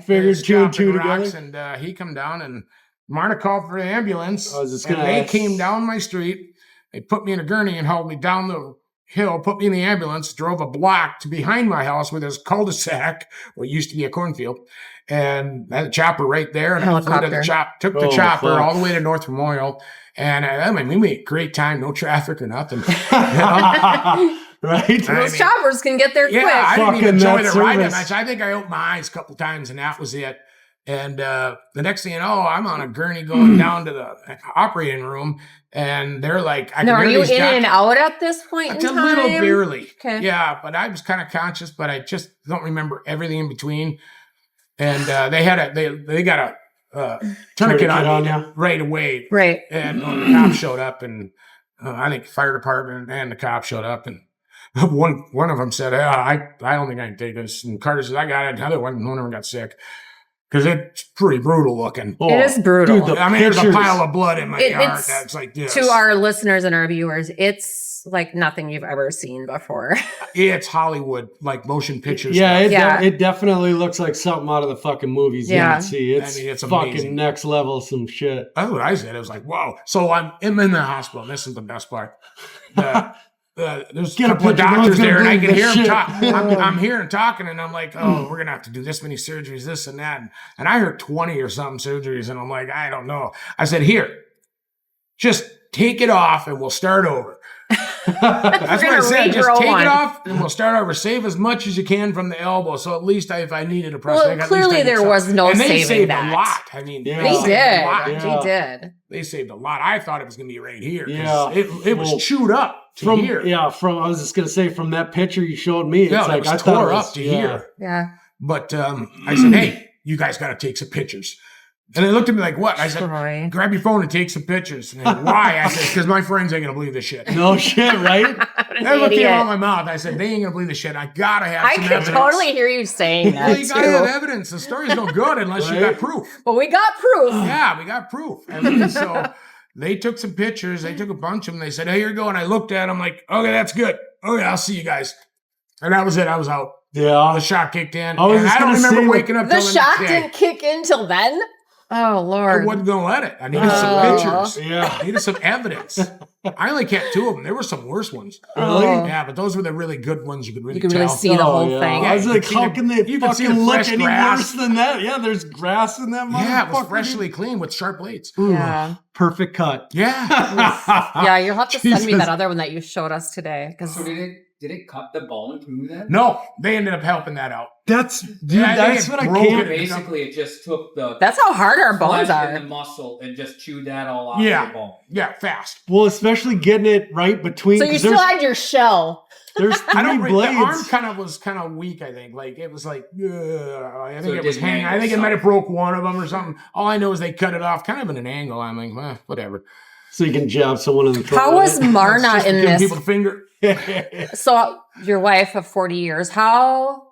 figured 2 and 2 together. And he come down and Marta called for the ambulance. They came down my street. They put me in a gurney and hauled me down the hill, put me in the ambulance, drove a block to behind my house where there's a cul-de-sac, what used to be a cornfield, and had a chopper right there. And I took the chopper all the way to North Memorial. And we made a great time, no traffic or nothing. Right? Those choppers can get there quick. I didn't even enjoy the ride that much. I think I opened my eyes a couple times and that was it. And the next thing you know, I'm on a gurney going down to the operating room, and they're like, are you in and out at this point in time? A little barely. Okay. Yeah, but I was kind of conscious, but I just don't remember everything in between. And they got a tourniquet on you right away. Right. And the cops showed up, and I think the fire department and the cops showed up, and one of them said, I don't think I can take this. And Carter said, I got it. Another one of them got sick. Because it's pretty brutal looking. It is brutal. Dude, there's a pile of blood in my yard that's like this. To our listeners and our viewers, it's like nothing you've ever seen before. It's Hollywood, like motion pictures. Yeah, it definitely looks like something out of the fucking movies you Yeah. would see. It's, it's fucking amazing. next level some shit. That's what I said. It was like, whoa. So I'm in the hospital. And this is the best part. There's a Get a couple of picture, doctors no one's there, and I gonna can believe hear them this talk. shit. I'm hearing talking, and I'm like, oh, we're gonna have to do this many surgeries, this and that. And I heard 20 or something surgeries, and I'm like, I don't know. I said, here, just take it off, and we'll start over. That's what I said. Just take it off, and we'll start over. Save as much as you can from the elbow. So at least if I needed a prosthetic, Well, clearly there was no and they saving saved that. a lot. I mean, Yeah. They saved a lot. did. Yeah. They did. They saved a lot. I thought it was going to be right here. 'Cause Yeah. It was Well, chewed up to here. I was just gonna say from that picture you showed me, it's Yeah, like it was I thought tore it was, up to here. Yeah. But I said, hey, you guys got to take some pictures. And they looked at me like, what? I said, Troy. grab your phone and take some pictures. And they, why? I said, because my friends ain't going to believe this shit. No shit, right? That's what came out of my mouth. I said, they ain't going to believe this shit. I got to have I some could evidence. totally hear you saying Well, that you got to have too. evidence. The story's no good unless you Right? got proof. But we got proof. Yeah, we got proof. And so they took some pictures. They took a bunch of them. They said, hey, here you go. And I looked at them like, okay, that's good. Okay, I'll see you guys. And that was it. I was out. Yeah. The shot kicked in. I was And just I don't gonna remember say, waking up The till shot next day. didn't kick in till then? Oh, I Lord. wasn't going to let it. I needed Oh. some pictures. Yeah. I needed some evidence. I only kept 2 of them. There were some worse ones. Really? Oh. Yeah, but those were the really good ones. You could really You could tell. really see the whole yeah. thing. I was Yeah, like, you can how see can the- they you can see the fucking look fresh any grass. worse than that? Yeah, there's grass in that motherfucker. Yeah, it was freshly clean with sharp blades. Ooh, Yeah. perfect cut. Yeah. Yeah, you'll have to send me Jesus. that other one that you showed us today. Because So did it cut the bone to move that? No, they ended up helping that out. That's dude. Yeah, I think That's it what I broke can't. it. Basically, it just took the that's how hard our bones flesh and the are. muscle and just chewed that all off Yeah. the bone. Yeah, fast. Well, especially getting it right between. So you 'cause still had your shell. there's I don't. three The arm blades. was kind of weak. I think. Like it was like. I So think it it was didn't hanging. I angle think it might have itself. broke one of them or something. All I know is they cut it off, kind of in an angle. I'm like, well, whatever. So you can jab someone in the throat. How was It's Marna just in giving this? people the finger. So your wife of 40 years, how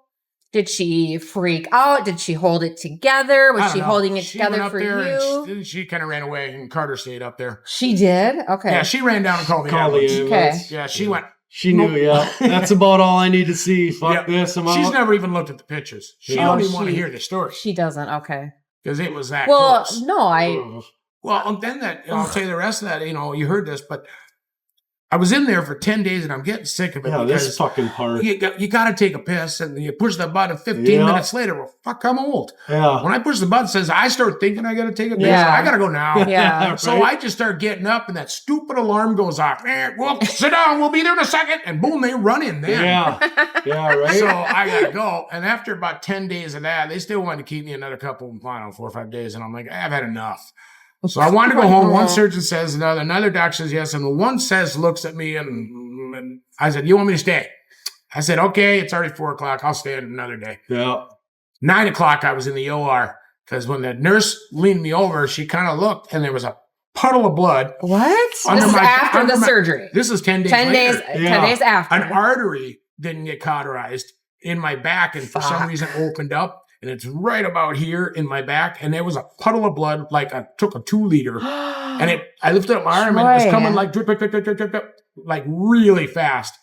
did she freak out? Did she hold it together? I Was don't she know. holding it She went together up for there and you? She kind of ran away, and Carter stayed up there. She did? Okay. Yeah, she ran down and called the Call the ambulance. ambulance. Okay. Yeah, she went. She knew. Yeah, that's about all I need to see. Fuck Yeah. this. I'm She's out. never even looked at the pictures. She Yeah. don't Oh, even want to she- hear the story She doesn't. Okay. because it was that Well, close. no, I. Ugh. Well, and then I'll tell you the rest of that. You heard this, but I was in there for 10 days and I'm getting sick of it. Yeah, because this fucking part. you got to take a piss and you push the button 15 Yeah. minutes later. Well, fuck, I'm old. Yeah. When I push the button, it says I start thinking I got to take a piss. Yeah. I got to go now. Yeah. So I just start getting up and that stupid alarm goes off. Well, sit down. We'll be there in a second. And boom, they run in there. Yeah. Yeah. Right. So I got to go. And after about 10 days of that, they still wanted to keep me another couple, 4 or 5 days. And I'm like, I've had enough. So I wanted to go home. One surgeon says another doctor says yes. And the one looks at me and I said, you want me to stay? I said, okay, it's already 4 o'clock. I'll stay another day. Yeah. 9 o'clock, I was in the OR because when the nurse leaned me over, she kind of looked and there was a puddle of blood. What? This Under is my- after under the my- surgery. This is 10 days 10 days. later. 10 Yeah. days after. An artery didn't get cauterized in my back and for some Fuck. reason opened up. And it's right about here in my back. And there was a puddle of blood, like I took a 2 liter. And I lifted up my arm and it was Troy. coming like drip, drip, drip, drip, drip, drip, drip, like really fast.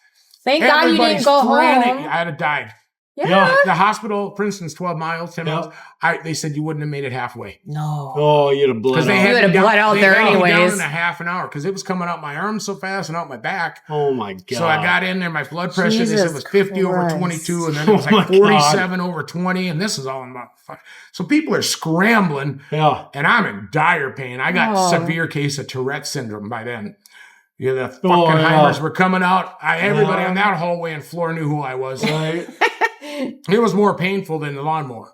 Thank God you didn't Everybody's go frantic. home. I'd have died. Yeah. The hospital, for instance, 12 miles, 10 Yeah. miles. They said you wouldn't have made it halfway. No. Oh, you'd have blood. Because they out. had You would me have down- bled out they there held me down anyways. in a half an hour because it was coming out my arm so fast and out my back. Oh my god. So I got in there. My blood pressure, they said Jesus was 50 over Christ. 22, and then it was Oh my like 47 over 20, and this is all in my fuck. So people are scrambling, Yeah. and I'm in dire pain. I got Oh. severe case of Tourette's syndrome by then. Yeah, the fucking Oh, yeah. Heimers were coming out. Everybody Yeah. on that hallway and floor knew who I was. Right. It was more painful than the lawnmower.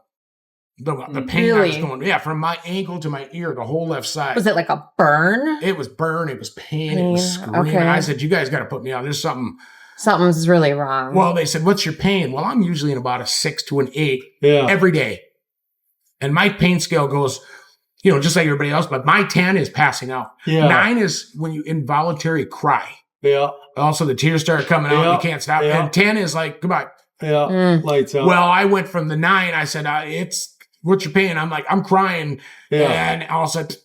The pain I was Really? going, yeah, from my ankle to my ear, the whole left side. Was it like a burn? It was burn. It was pain. It was Pain, screaming. okay. I said, you guys got to put me on. There's something. Something's really wrong. Well, they said, what's your pain? Well, I'm usually in about a 6 to an 8 Yeah. every day. And my pain scale goes, just like everybody else, but my 10 is passing out. Yeah. 9 is when you involuntarily cry. Yeah. Also, the tears start coming out. Yeah. You can't stop. Yeah. And 10 is like, goodbye. Yeah. Mm. Lights out. Well, I went from the 9. I said, what's your pain? I'm like, I'm crying. yeah. And all of a sudden,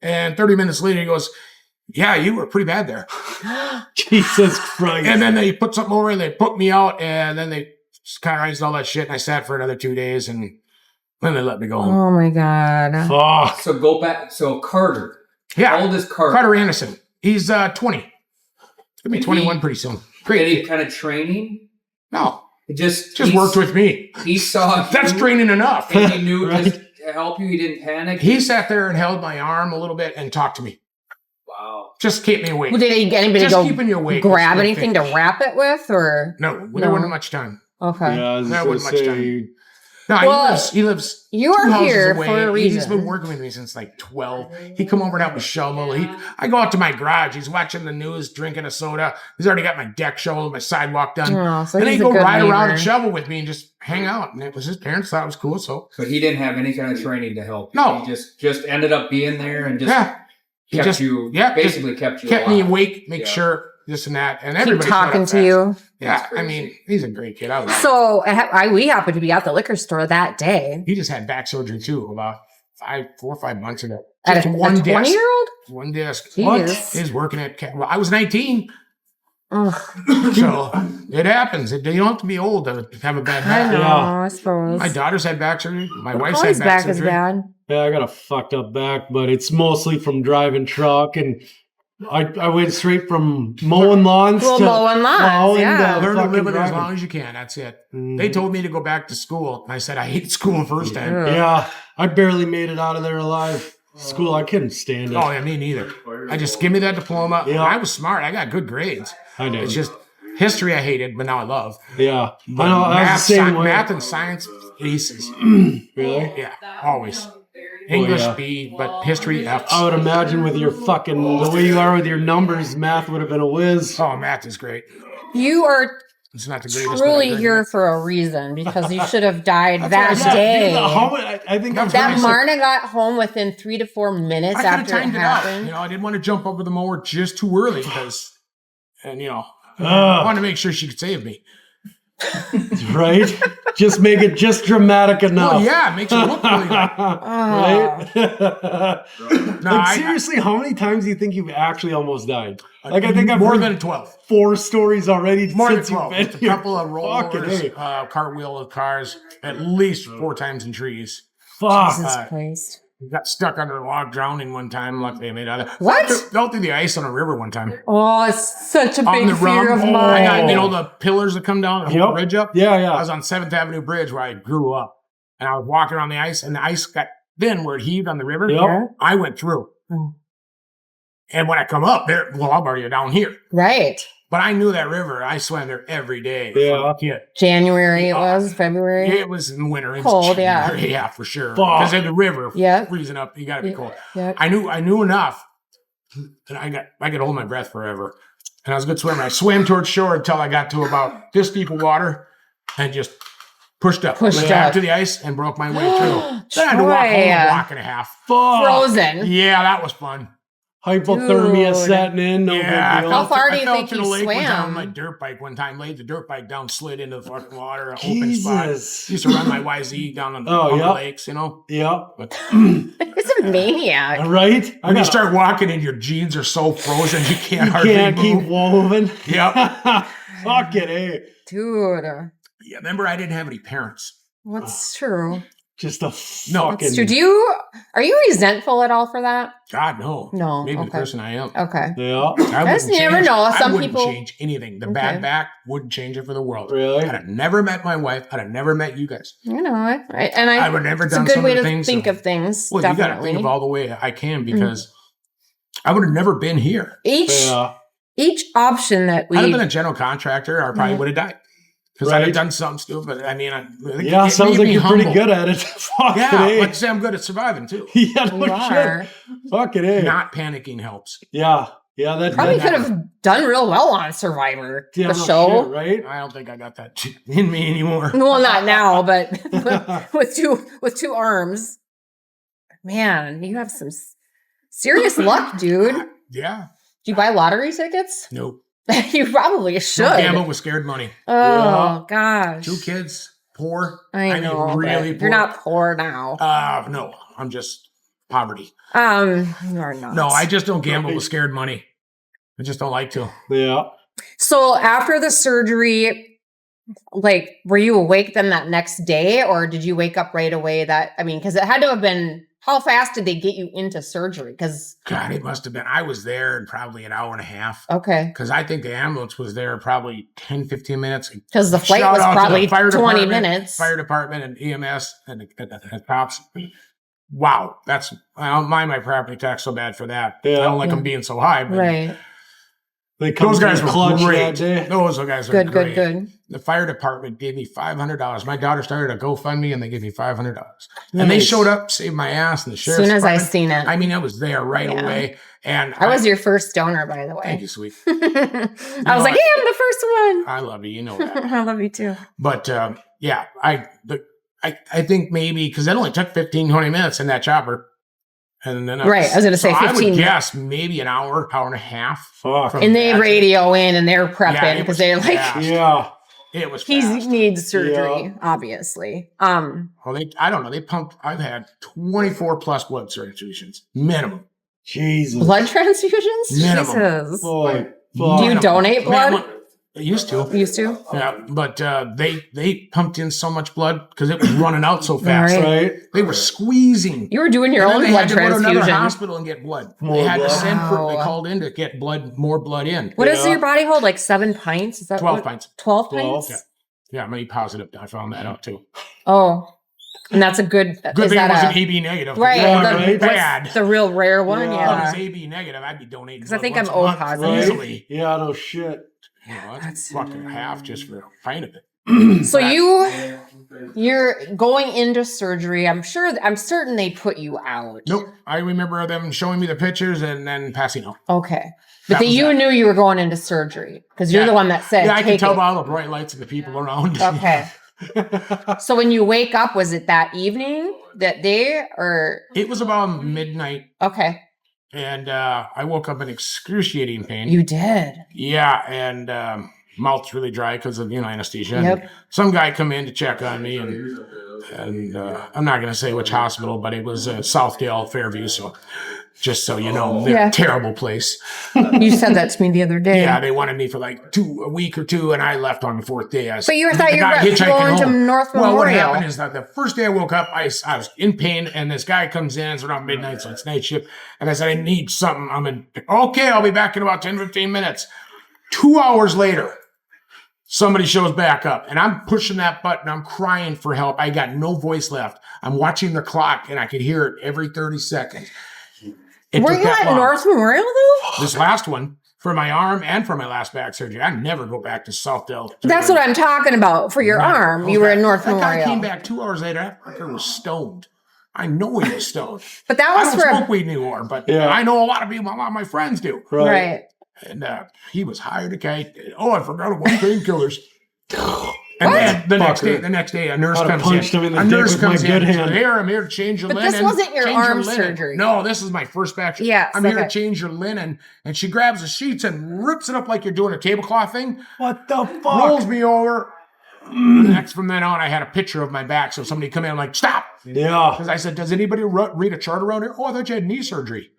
and 30 minutes later, he goes, Yeah, you were pretty bad there. Jesus Christ. And then they put something over and they put me out and then they cauterized all that shit and I sat for another 2 days and then they let me go home. Oh my God. Fuck. So go back. So Carter. Yeah. How old is Carter? Carter Anderson. He's 20. He'll be 21 pretty soon. Great Any kid. kind of training? No. Just Worked with me. He saw That's you, training enough. and he knew Right. just to help you. He didn't panic. He sat there and held my arm a little bit and talked to me. Wow. Just keep me awake. Well, did anybody Just go keeping you awake. grab was the anything thing. to wrap it with, or No, No. there wasn't much time. okay? Yeah, I was That gonna wasn't much say, time. No, Well, he lives you are 2 houses here away. for a He's reason. been working with me since like 12. He come over and help me shovel. I go out to my garage. He's watching the news, drinking a soda. He's already got my deck shoveled, my sidewalk done. Oh, so and then he's he a go good ride around neighbor. and shovel with me and just hang out. And it was his parents thought it was cool. So But he didn't have any kind of training to help. No. He just ended up being there and just yeah, he kept just you. yeah, basically kept you. kept me alive. awake, make Yeah. sure this and that, and Keep everybody shut talking up to fast. you. Yeah, That's I crazy. mean, he's a great kid. I was. So we happened to be at the liquor store that day. He just had back surgery too, about 4 or 5 months ago. At Just a one desk. 20-year-old? One desk. Jeez. He's working at. Well, I was 19, Ugh, so it happens. You don't have to be old to have a bad I back. know, Yeah. I suppose. My daughter's had back surgery. My wife's Chloe's had back back is surgery. bad. Yeah, I got a fucked up back, but it's mostly from driving truck, and I went straight from mowing lawns Well, to mowing lawns, plowing yeah. to Learn to fucking live it as driving. long as you can. That's it. Mhm. They told me to go back to school. And I said I hate school the first time. Ugh. Yeah, I barely made it out of there alive. School, I couldn't stand it. Oh, yeah, me neither. I just give me that diploma. Yeah. I was smart. I got good grades. I did. It's just history I hated, but now I love. Yeah, But I know. I was the same way. math and science aces. Really? Yeah, always. English yeah. B, but history F. I would imagine with your fucking the way you are with your numbers, math would have been a whiz. Oh, math is great. You are It's not the greatest. but truly I'm great. here for a reason because you should have died That's that what I said. day. I think That was That nice. Marna got home within 3 to 4 minutes I could have after it timed it out. happened. You know, I didn't want to jump over the mower just too early because, and you know, I wanted to make sure she could save me. right? Just make it just dramatic enough. Well, yeah, it makes it look really bad. Right? No, Like, seriously, how many times do you think you've actually almost died? Like, I think I've more heard than 12. 4 stories already More than since you've 12. been Just a here. couple of Fucking rollovers, A. cartwheel of cars, at least 4 times in trees. Fuck. Jesus Uh, Christ. We got stuck under a log, drowning one time. Luckily, I made out of it. What? Fell through the ice on a river one time. Oh, it's such a On big the fear rum. of I mine. got, you know, the pillars that come down, the whole Yep. bridge up. Yeah, I yeah. was on 7th Avenue Bridge where I grew up. And I was walking around the ice, and the ice got thin where it heaved on the river. Yep. I went through. Mm. And when I come up there, well, I'm already down here. Right. But I knew that river. I swam there every day. Yeah. From a kid. January it was, February. It was in winter. It was Cold, yeah. January, yeah, for sure. Fuck. Because in the river, Yeah. freezing up, you got to be cold. Yeah. I knew enough, and I could hold my breath forever. And I was a good swimmer. I swam towards shore until I got to about this deep of water, and just pushed up, Pushed went up. back to the ice, and broke my way through. Then I had to walk home a block and a half. Fuck. Frozen. Yeah, that was fun. Hypothermia Dude. setting in. No Yeah, big How deal. far do I you fell think to you the lake one time swam? on my dirt bike one time, laid the dirt bike down, slid into the fucking water, open spot. Jesus. Used to run my YZ down on, Oh, on yeah. the lakes, you know. Yeah. But It's a maniac. Right? I when you got start walking and your jeans are so frozen, you can't you hardly can't keep move. moving. Yep. Fuck it, eh? Dude. Yeah, remember I didn't have any parents. What's true? Just a No, That's fucking. true. Are you resentful at all for that? God, no. No, Maybe the okay. person I am. Okay. Yeah. I Guys, wouldn't you never change- know. I Some wouldn't people- change anything. The Okay. bad back wouldn't change it for the world. Really? I'd have never met my wife. I'd have never met you guys. You know, I I would never it's a done good some way of the to things. think of things. Well, you got to definitely. think of all the way I can because I would have never been here. Yeah. Each option that we I'd have been a general contractor. I probably would have died because I'd Right. have done something stupid. I mean, Yeah, sounds like you're pretty good at it. Fuck Yeah, it, eh? but say I'm good at surviving too. Yeah, no You are. shit. Fuck it, eh? Not panicking helps. Yeah. Yeah, that Probably that- could have done real well on Survivor, yeah, the no show. shit, right? I don't think I got that in me anymore. Well, not now, but with two arms. Man, you have some serious luck, dude. Did Yeah. you buy lottery tickets? Nope. You probably should. Don't gamble with scared money. Oh Yeah. gosh. 2 kids, poor. I mean, know. really but poor. you're not poor now. No, I'm just poverty. You are not. No, I just don't gamble with scared money. I just don't like to. Yeah. So after the surgery, like, were you awake then that next day, or did you wake up right away? Because it had to have been. How fast did they get you into surgery? Because God, it must have been. I was there in probably an hour and a half. Okay. Because I think the ambulance was there probably 10, 15 minutes. Because the flight Shout was out to probably the fire 20 department, minutes. Fire department and EMS and the cops. Wow, I don't mind my property tax so bad for that. Yeah. I don't like them being so high. But Right. Those guys were clutch great. that day. Those guys were great. Good. The fire department gave me $500. My daughter started a GoFundMe and they gave me $500. Nice. And they showed up, saved my ass, and the As sheriff's soon as I department. seen it. I mean, I was there right away. And I was your first donor, by the way. Thank you, sweet. I was like, yeah, I'm the first one. I love you. You know that. I love you too. But yeah, I think maybe because it only took 15, 20 minutes in that chopper. And then Right. I was going to say 15 I would minutes. guess maybe an hour and a half. Fuck. And they radio in and they're Yeah, prepping it because was they're like, fast. Yeah. It was he fast. needs surgery, Yeah. obviously. Well, I don't know. They pumped. I've had 24 plus blood transfusions minimum. Jesus. Blood transfusions? Minimum. Jesus. Boy. Do you Fuck. donate blood? Minimum. I used to. Used to? Yeah, but they pumped in so much blood because it was running out so fast. Right. Right? They were squeezing. You were doing your And then own they blood had to go to another transfusion. hospital and get blood. More They had to blood. send. They Wow. called in to get more blood in. What does Yeah. your body hold? Like 7 pints? Is that 12 what- pints. 12 12, pints? Yeah, I'm A positive. I found that out too. Oh. And that's a good. Good is thing it that wasn't a, AB negative. right? If it was right. bad. The real rare one? Yeah. If it Yeah. was AB negative, I'd be donating. 'Cause I blood think once I'm a O month positive. easily. Yeah, no shit. You know, that's That's- fucking half just for the fine of it. So you're going into surgery. I'm certain they put you out. Nope. I remember them showing me the pictures and then passing out. Okay. But That was you that. knew you were going into surgery because you're Yeah. the one that said, Yeah, I can take tell it. by all the bright lights and the people around. Okay. So when you wake up, was it that evening, that day, or? It was about midnight, Okay. and I woke up in excruciating pain. You did. Yeah, and mouth's really dry because of anesthesia. And Yep. some guy come in to check on me, and I'm not going to say which hospital, but it was Southdale, Fairview. So just so you know, they're Yeah. a terrible place. You said that to me the other day. Yeah, they wanted me for like a week or two, and I left on the 4th day. But you thought the you guy were hitchhiking going to home. North Well, what Memorial. happened is that the first day I woke up, I was in pain, and this guy comes in. It's around midnight, so it's night shift. And I said, I need something. Okay, I'll be back in about 10, 15 minutes. 2 hours later, somebody shows back up, and I'm pushing that button. I'm crying for help. I got no voice left. I'm watching the clock, and I could hear it every 30 seconds. It Were took you that at long. North Memorial though? This last one, for my arm and for my last back surgery, I never go back to Southdale. That's what I'm talking about for your arm. You were in North That guy Memorial. came back 2 hours later. That fucker was stoned. I know he was stoned. But that I was don't for smoke weed anymore, but Yeah. I know a lot of people. A lot of my friends do. right. And he was hired a guy. Oh, I forgot about painkillers. And then the next day, a nurse I'd have comes punched him in in. the A dick nurse with my comes good in. hand. Here, I'm here to change your But linen. this wasn't your change arm linen. surgery. No, this is my first back. Yes, I'm here to okay. change your linen. And she grabs the sheets and rips it up like you're doing a tablecloth thing. What the fuck? Rolls me over. Next from then on, I had a picture of my back. So somebody come in, I'm like, stop. Yeah. Because I said, does anybody read a chart around here? Oh, I thought you had knee surgery.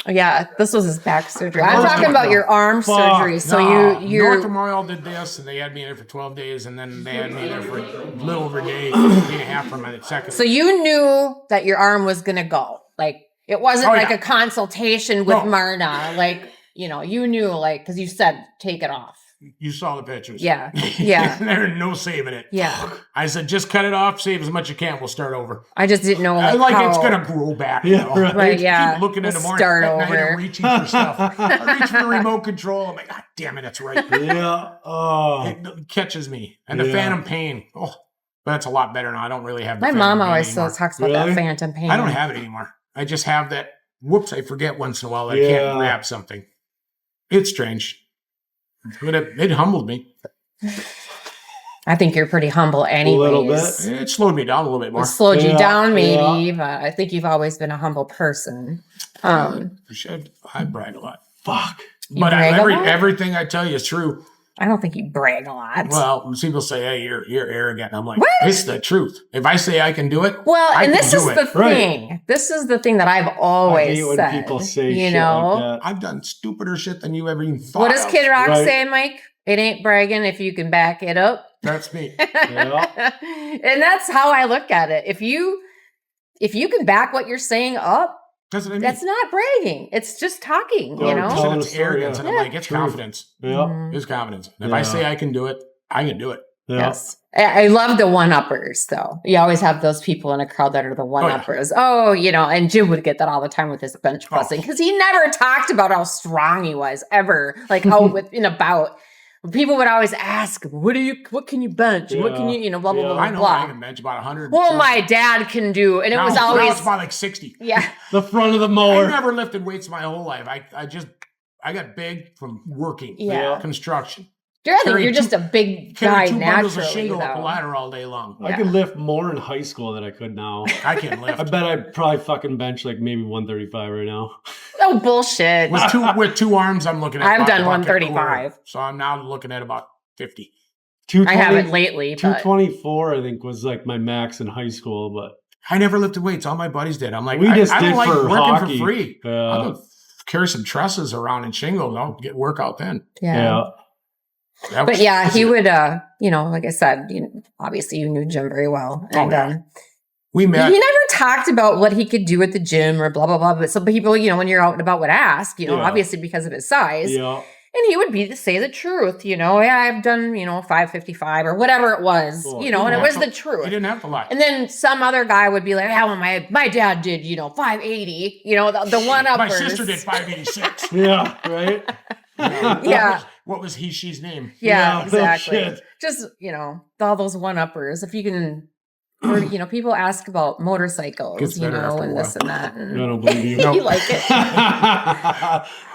Yeah, this was his back surgery. I'm First talking one, about no. your arm Fuck. surgery. So No, you're North Memorial did this, and they had me there for 12 days, and then they had me there for a little over a day and a half for my second. so you knew that your arm was gonna go. Like it wasn't Oh, like yeah. a consultation with No. Marna. Like, you knew, like, because you said take it off. You saw the pictures. Yeah. Yeah. There's no saving it. Yeah. I said, just cut it off, save as much as you can. We'll start over. I just didn't know Like, how, it's going to grow back. Yeah, you know? right. Right, yeah. Keep looking in the We'll morning. start At night, over. I'm reaching for stuff. I reach for the remote control. I'm like, God damn it, that's right. Yeah. Oh. It catches me. And the Yeah. phantom pain. Oh, but that's a lot better now. I don't really have the My phantom mom pain always anymore. still talks about Really? that phantom pain. I don't have it anymore. I just have that. Whoops, I forget once in a while that I Yeah. can't grab something. It's strange. But it humbled me. I think you're pretty humble anyways. little bit. It slowed me down a little bit more. It slowed you Yeah, down maybe, yeah. but I think you've always been a humble person. I brag a lot. Fuck. You But brag a lot? everything I tell you is true. I don't think you brag a lot. Well, people say, "Hey, you're arrogant." I'm like, What? "It's the truth. If I say I can do it, Well, I and can this do is it." the thing. This is the thing that I've I always hate when said. people say you shit know, like that. I've done stupider shit than you ever even thought. what does of. Kid Rock Right. say, Mike? It ain't bragging if you can back it up. That's me. And that's how I look at it. If you can back what you're saying up, That's what I mean. that's not bragging. It's just talking, Yeah, you know? telling It's a story, arrogance, yeah. and I'm like, it's True. confidence. Yeah. Mhm. It's confidence. If I say I can do it, I can do it. Yeah. Yes. I love the one-uppers, though. You always have those people in a crowd that are the one-uppers. Oh, you know, and Jim would get that all the time with his bench pressing because he never talked about how strong he was ever, like out with in about. People would always ask, what can you bench? What can you, blah, blah, Yeah. blah, I know blah. I can bench about 100. Well, my dad can do, and it was now always, it's about like 60. yeah. The front of the I mower. never lifted weights my whole life. I got big from working. Yeah. Construction. I think Carry you're just a big guy Carry 2 bundles of naturally, shingle up a though. ladder all day long. I could lift more in high school than I could now. I can't lift. I bet I'd probably fucking bench like maybe 135 right now. Oh, bullshit. with two arms, I'm looking at. I've done bucket 135. quarter. So I'm now looking at about 50. I haven't lately, but 224, I think, was like my max in high school, but I never lifted weights. All my buddies did. I'm like, we just I don't did like for working hockey. for free. Yeah. I'll go carry some trusses around in shingle. I'll get workout then. Yeah. But yeah, he would, like I said, obviously you knew Jim very well. And we met. he never talked about what he could do at the gym or blah, blah, blah. But some people, when you're out and about would ask, obviously because of his size. Yeah. And he would be to say the truth, yeah, I've done, 555 or whatever it was, Well, and it was the He truth. didn't have to lie. And then some other guy would be like, yeah, well, my dad did, 580, the one-uppers. My sister did 586. Yeah, right? Yeah. What was she's name? Yeah, No exactly. shit. Just, all those one-uppers. If you can, or, people ask about motorcycles, Gets better after a and while. this and that. I And don't believe you. you like it.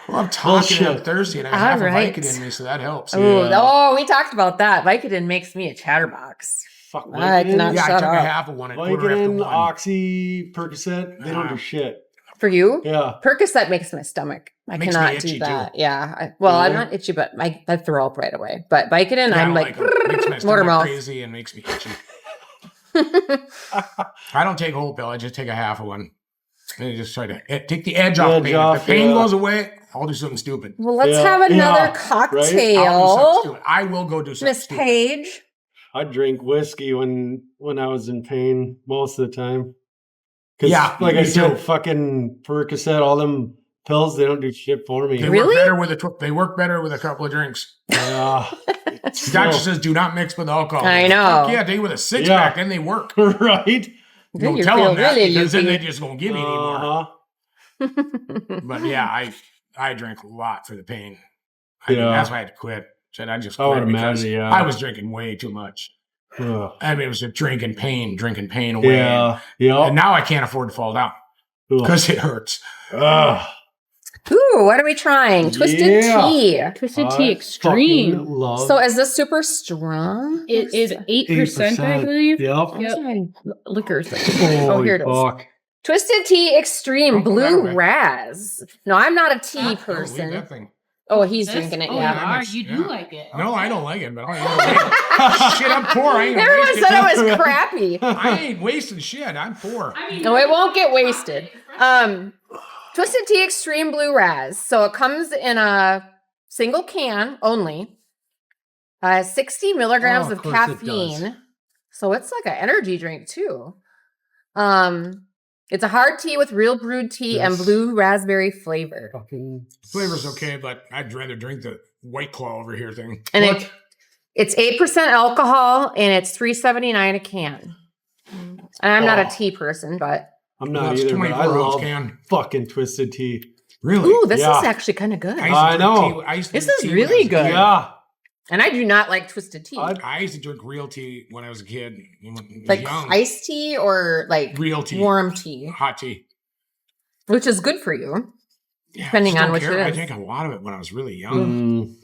Well, I'm talking on Bullshit. Thursday and I have All a right. Vicodin in me, so that helps. Oh, we talked about that. Vicodin makes me a chatterbox. Fuck I cannot Yeah, I shut took a up. half of one at quarter after Vicodin, one. Oxy, Percocet, they don't do shit. For you? Yeah. Percocet makes my stomach. I Makes cannot me itchy, do that. too. Yeah. I'm Really? not itchy, but I throw up right away. But Vicodin, Yeah, I I'm don't like, it. Makes my water stomach mouth. crazy and makes me itchy. I don't take a whole pill. I just take a half of one. And I just try to take the edge off pain. If the pain goes away, I'll do something stupid. Well, let's Yeah, have another yeah, I'll do cocktail. something stupid. I will go do something Miss stupid. Paige. I drink whiskey when I was in pain most of the time. 'Cause Yeah, like I me said, too. fucking Percocet, all them pills, they don't do shit for me. They Really? work better with a couple of drinks. Yeah. The doctor says do not mix with alcohol. I know. Fuck yeah, take it with a six Yeah. pack, then they work. Right? Don't You tell feel them that really because then loopy. they just won't give me anymore. Uh-huh. But yeah, I drank a lot for the pain. I mean, Yeah. that's why I had to quit. I just I would quit because imagine, yeah. I was drinking way too much. Ugh. I mean, it was a drinking pain away. Yeah. Yeah. And now I can't afford to fall down because it hurts. Ugh. Ooh, what are we trying? Twisted Yeah. tea. Twisted I Tea Extreme. fucking love So is this super strong? It is 8%, I believe. Yep. Yep. Liquor. Oh, here it is. fuck. Twisted Tea Extreme Don't go that Blue way. Raz. No, I'm not a tea Don't leave person. that thing. Oh, he's drinking it. Oh, Yeah. you are. You do Yeah. like it. No, I don't like it, but shit, I'm poor. I ain't gonna Everyone waste said it. it was crappy. I ain't wasting shit. I'm poor. No, it won't get wasted. Twisted Tea Extreme Blue Raz. So it comes in a single can only. 60 milligrams Oh, of of course it does. caffeine. So it's like an energy drink too. It's a hard tea with real brewed tea and Yes. blue raspberry flavor. Fucking Flavor's okay, but I'd rather drink the White Claw over here thing. And it's 8% alcohol and it's $3.79 a can. And I'm not a Oh. tea person, but I'm Well, not it's either, but 24 I ounce love can. fucking Twisted Tea. Really? ooh, this Yeah. is actually kind of good. used to I drink know. tea- I used to This drink is tea when really I was a good. kid. Yeah. And I do not like twisted tea. I used to drink real tea when I was a kid. When I was Like young. iced tea or like Real tea. warm tea, Hot tea. which is good for you. Yeah, Depending just on don't which care. it I is. drank a lot of it when I was really young. Mm,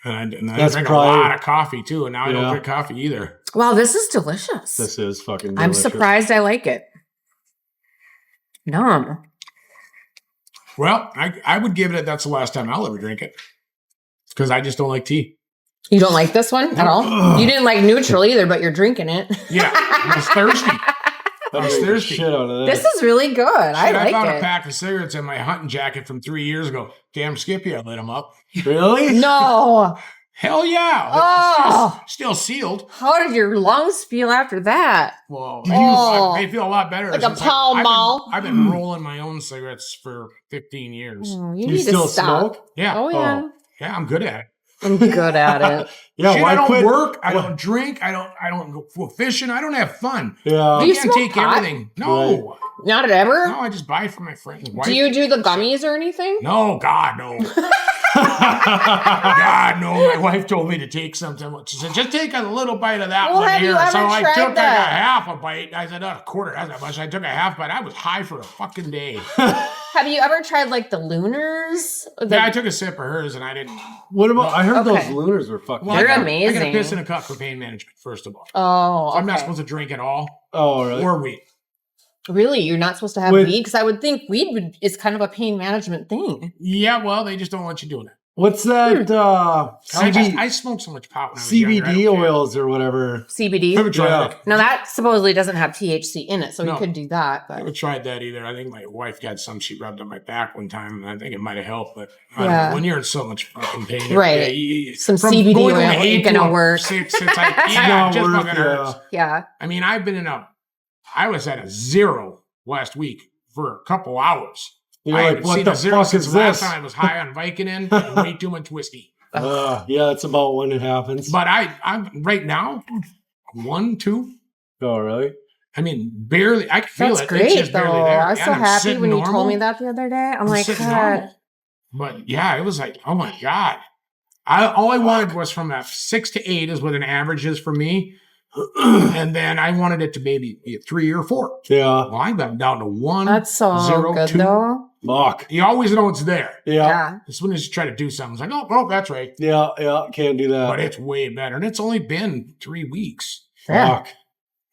And I That's drank probably- a lot of coffee too. And now I don't Yeah. drink coffee either. Wow, this is delicious. this is fucking I'm delicious. surprised I like it. Yum. Well, I would give it that's the last time I'll ever drink it. Because I just don't like tea. You don't like this one at all? You didn't like neutral either, but you're drinking it. Yeah, I was thirsty. I was thirsty. Shit out of this. This is really good. I I like found a it. pack of cigarettes in my hunting jacket from 3 years ago. Damn Skippy, I lit them up. Really? No. Hell yeah. Oh. Still sealed. How did your lungs feel after that? Well, Oh. they feel a lot better. Like a since Pall Mall. I've been rolling my own cigarettes for 15 years. Oh, you You need still to stop. smoke? Yeah. Oh yeah. Yeah, I'm good at it. I'm good at it. Yeah, Shit, why I don't quit? work. I Why- don't drink. I don't go fishing. I don't have fun. Yeah. Do you I can't smoke take pot? everything. No. Not ever? No, I just buy it from my friend's wife. Do you do the gummies or anything? No, God, no. God, no. My wife told me to take something. She said, just take a little bite of that Well, one have you here. ever So I tried took like that? a half a bite. I said, not a quarter. That's not much. I took a half bite. I was high for a fucking day. Have you ever tried like the Lunars? Yeah, I took a sip of hers and I didn't. What about? I heard Okay. those lunars were fucking. Well, They're I got amazing. a piss in a cup for pain management, first of all. Oh, So I'm not okay. supposed to drink at all Oh, really? or weed. Really? You're not supposed to have With- weed? Because I would think weed is kind of a pain management thing. Yeah, well, they just don't want you doing it. What's that? I smoked so much pot when I was younger, I CBD don't care. oils or whatever. CBD? I haven't tried Yeah. it. Now that supposedly doesn't have THC in it, so No. we could do that. I But haven't tried that either. I think my wife got some she rubbed on my back one time, and I think it might have helped. But I don't Yeah. know, when you're in so much fucking pain, Right. Some from CBD going from oil an ain't 8 to gonna a work. 6, it's like, yeah, not it just worth fucking it, hurts. yeah. I mean, I was at a 0 last week for a couple hours. You're I like, haven't what seen the a 0 fuck since is the last this? time I was high on Vicodin and way too much whiskey. Yeah, that's about when it happens. But I'm right now 1, 2. Oh, really? I mean, barely. I can feel That's it. It's great just though. barely there. I was so And I'm happy sitting when you normal. told me that the other day. I'm like, sitting God. normal. But yeah, it was like, oh my God. All I wanted was from that 6 to 8 is what an average is for me. And then I wanted it to maybe be a 3 or 4. Yeah. Well, I got down to 1. That's so 0, good 2. though. Fuck. You always know it's there. Yeah. Yeah. As soon as you try to do something, it's like, oh, that's right. Yeah. Yeah. Can't do that. But it's way better. And it's only been 3 weeks. Yeah. Fuck.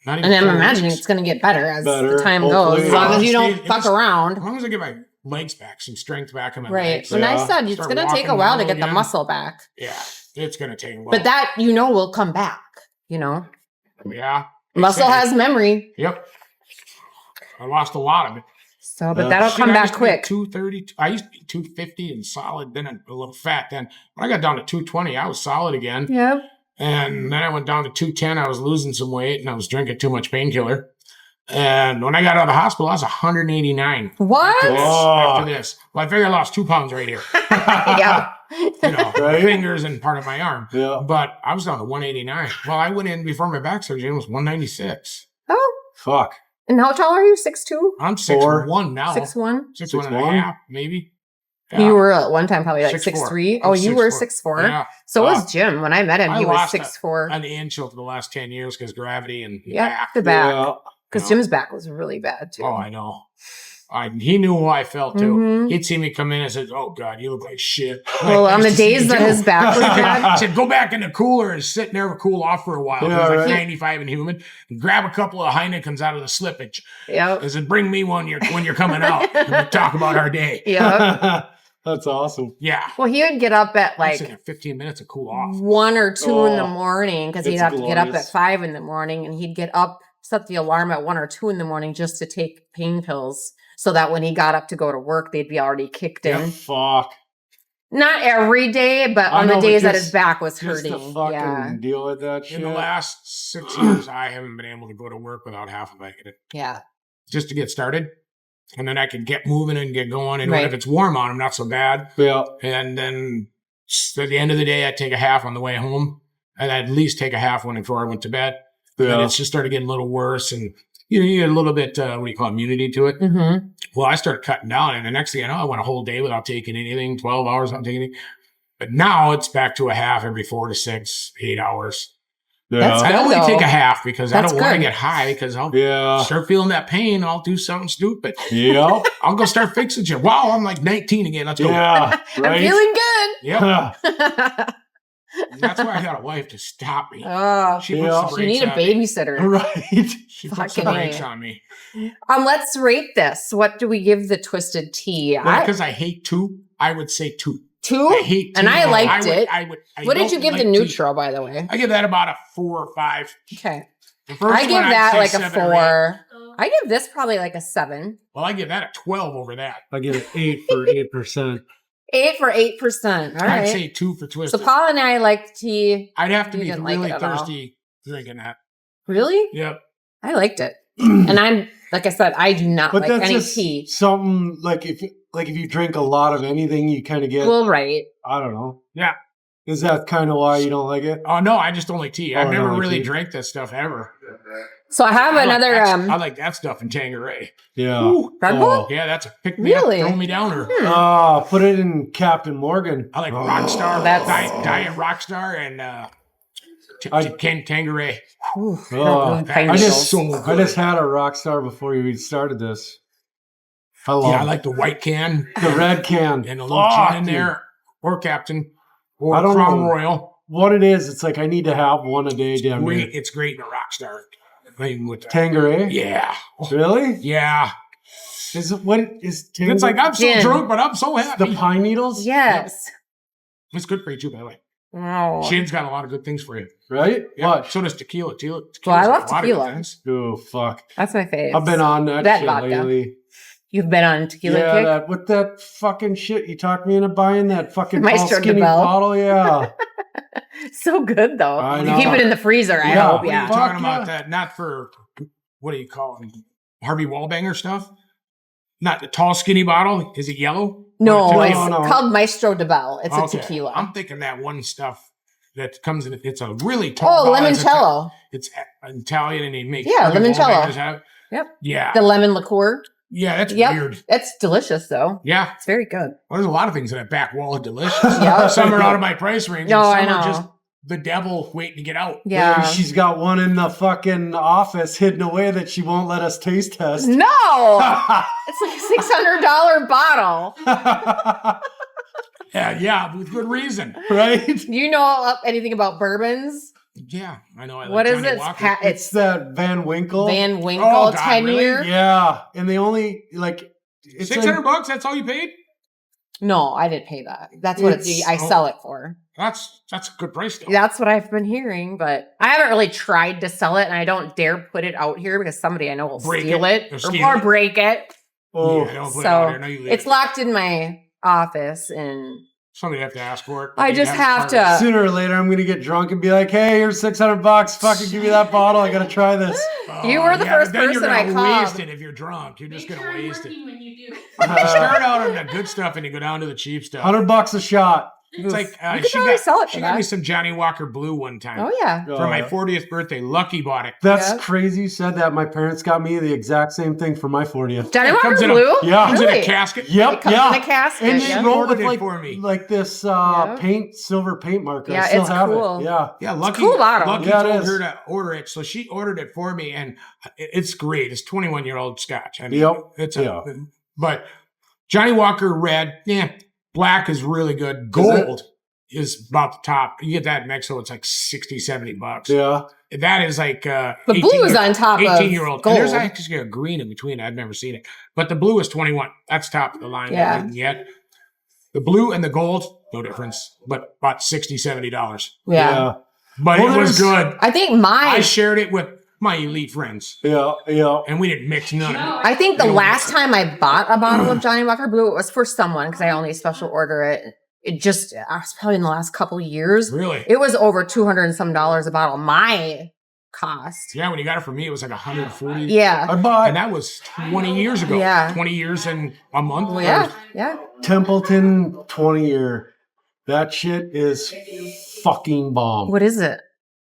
Not even And I'm 4 imagining weeks. it's going to get better as Better, the time hopefully. goes. As long as you Yeah. don't fuck As around. long as I get my legs back, some strength back in my Right. legs. And I Yeah. said it's Start going to take a walking while to normal get the again. muscle back. Yeah, it's going to take a while. But that, will come back, Yeah. Muscle has memory. Yep. I lost a lot of it. So, but Yeah. that'll Shit, come I back used to be quick. 230. I used to be 250 and solid, then a little fat. Then when I got down to 220, I was solid again. Yep. And then I went down to 210. I was losing some weight and I was drinking too much painkiller. And when I got out of the hospital, I was 189. What? After this. Well, I figured I lost 2 pounds right here. Yeah. My Right. fingers and part of my arm. Yeah. But I was down to 189. Well, I went in before my back surgery and it was 196. Oh, Fuck. and how tall are you? 6'2"? I'm 4. 6'1" now. 6'1"? 6'1" and a 6'1"? half, maybe. You were at one time probably like 6'4". 6'3". I Oh, was you were 6'4". 6'4". Yeah. So was Jim. When I met him, I he was lost 6'4". an inch over the last 10 years because gravity and Yeah, back. the back. Yeah. Because No. Jim's back was really bad too. Oh, I know. He knew how I felt too. Mhm. He'd see me come in and said, "Oh God, you look like shit." Well, Like, on nice the to see days you that too. his back was bad. He said, "Go back in the cooler and sit there and cool off for a while." Yeah, it was like right. 95 and humid. And grab a couple of Heinekens out of the slippage. Yep. I said, "Bring me one when you're coming out. And we'll talk about our day." Yep. That's awesome. Yeah. Well, he would get up at I like said, 15 minutes to cool off. 1 or 2 in the Oh, morning because he'd it's have to get up glorious. at 5 in the morning, and he'd get up, set the alarm at 1 or 2 in the morning just to take pain pills so that when he got up to go to work, they'd be already kicked in. Fuck. Not every day, but I on know, the but days that just- his back was Just to hurting. fucking Yeah. deal with that shit. In the last 6 years, I haven't been able to go to work without half of it. Yeah. Just to get started. And then I can get moving and get going. And Right. if it's warm on, I'm not so bad. Yeah. And then at the end of the day, I'd take a half on the way home. And I'd at least take a half one before I went to bed. And Yeah. it's just started getting a little worse. And you get a little bit, immunity to it. Mm-hmm. Well, I started cutting down. And the next thing I know, I went a whole day without taking anything, 12 hours without taking anything. But now it's back to a half every 4 to 6, 8 hours. That's I good, only though. take a half because I That's don't want to good. get high because I'll Yeah. start feeling that pain. I'll do something stupid. Yep. I'll go start fixing shit. Wow, I'm like 19 again. Let's go. Yeah. I'm Right. feeling good. Yep. That's why I got a wife to stop me. Oh, She Yeah. puts the you need brakes a on me. babysitter. Right. She puts the Fucking brakes A. on me. Let's rate this. What do we give the twisted tea? Well, because I hate 2, I would say 2. 2? I hate And tea. I liked I would- it. I What did don't you give the like tea. neutral, by the way? I give that about a 4 or 5. Okay. The first I give one, I'd that say like a 7 or 8. 4. I give this probably like a 7. Well, I give that a 12 over that. I give it 8 for 8%. 8 for 8%. All I'd right. say 2 for So Twisted. Paul and I like tea. I'd have to You be didn't like really it at all. thirsty drinking that. Really? Yep. I liked it. And I'm, like I said, I do not But like that's any just tea. something like if you drink a lot of anything, you kind of get. Well, right. I don't know. Yeah. Is that kind of why you don't like it? Oh, no, I just don't like tea. I've Oh, never no, really tea. drank that stuff ever. So I have another, I like that stuff in Tanqueray. Yeah. Ooh. Red Oh. Bull? Yeah, that's a pick-me-up, Really? throw me downer. Put it in Captain Morgan. I like Rockstar, That's- Diet Rockstar, and Tanqueray. Ooh, I Oh, don't really find I those. just so I just had a Rockstar before you started this. I love Yeah, I like the white can the red can and a little Fuck, gin in dude. there, or Captain, or I don't Crown know. Royal. What it is, it's like I need to have one a day damn near. Great, it's great in a Rockstar. Even with that. Tanqueray? Yeah, Really? yeah. Is it what is Tanqueray? It's like I'm so Gin. drunk, but I'm so happy. the pine needles? Yes. It's good for you too, by the way. Oh. Gin's got a lot of good things for you. Right? Yeah, What? so does tequila. Well, I Tequila's love got a lot of good tequila. things. Oh fuck. That's my fave. I've been on that, That shit vodka. lately. You've been on tequila Yeah, kick? that with that fucking shit you talked me into buying that fucking tall Maestro skinny Debel. bottle. Yeah. So good, though. I You know. keep it in the freezer, I Yeah. hope. What are you Yeah. Fuck talking yeah. about? That not for what do you call them? Harvey Wallbanger stuff? Not the tall skinny bottle. Is it yellow? No, Or it's tequila? no. called Maestro Debel. It's Okay. a tequila. I'm thinking that one stuff that comes in. It's a really tall. Oh, bottle. limoncello. It's Italian, and they make Yeah, Harvey limoncello. Wallbangers have- Yep. Yeah. The lemon liqueur. Yeah, that's Yep. weird. It's delicious, though. Yeah. It's very good. Well, there's a lot of things in that back wall are delicious. Yeah. Some are out of my price range. No, and I some are know. just the devil waiting to get out. Yeah. She's got one in the fucking office hidden away that she won't let us taste test. No! It's like a $600 bottle. Yeah, with good reason. Right? Do you know anything about bourbons? Yeah, I know. I like What is Johnny it? Walker. It's that Van Winkle. Van Winkle Oh, God, 10 really? year? Yeah. And they only like it's $600 like, $600. That's all you paid? No, I didn't pay that. That's what I sell it for. That's a good price though. That's what I've been hearing, but I haven't really tried to sell it, and I don't dare put it out here because somebody I know will Break steal it. it, They'll steal or it. break it. oh, Yeah, don't put it out So here. No, you leave it's it. locked in my office, and Somebody have to ask for it. I You just have part to- of sooner or later I'm gonna get drunk and be like, hey, here's $600. Fucking give me that bottle. I gotta try this. it. You were the but first then you're person I gonna called. waste it if you're drunk. You're just Make gonna sure I'm waste it. working when you do. You start out on the good stuff and you go down to the cheap stuff. $100 a shot. It's like you could she probably got sell it for she got me that. some Johnny Walker Blue one time Oh yeah, for my 40th birthday. Lucky bought it. That's Yeah. crazy you said that. My parents got me the exact same thing for my 40th. Johnny It Walker comes in a- Blue. Yeah. Comes really? in a casket. Yep, It comes yeah. in a casket. And they yeah. wrote Ordered with it like, for me. like this Yeah. silver paint marker. Yeah, I still it's have cool. it. Yeah. Yeah, Lucky. cool bottle. Lucky Yeah, it told is. her to order it, so she ordered it for me, and it's great. It's 21-year-old Scotch. I mean, Yep. It's Yeah. But Johnny Walker Red, yeah, black is really good. Gold is about the top. You get that in Mexico, it's like $60-$70. Yeah. That is like The blue is on top of 18-year-old. gold. There's actually a green in between. I've never seen it, but the blue is 21. That's top of the line. Yeah. I didn't yet. The blue and the gold, no difference, but about $60-$70. Yeah. But Well, it was there's- good. I think I shared it with my elite friends, Yeah. Yeah. and we didn't mix none of it. I think the last time I bought a bottle of Johnny Walker Blue, it was for someone because I only special order it. It just, I was probably in the last couple of years. Really? It was over $200 and some a bottle. My cost. Yeah, when you got it from me, it was like 140. Yeah. I bought And that was 20 years ago. Yeah. 20 years and a month. Well, yeah. Yeah. Templeton 20-year. That shit is fucking bomb. What is it?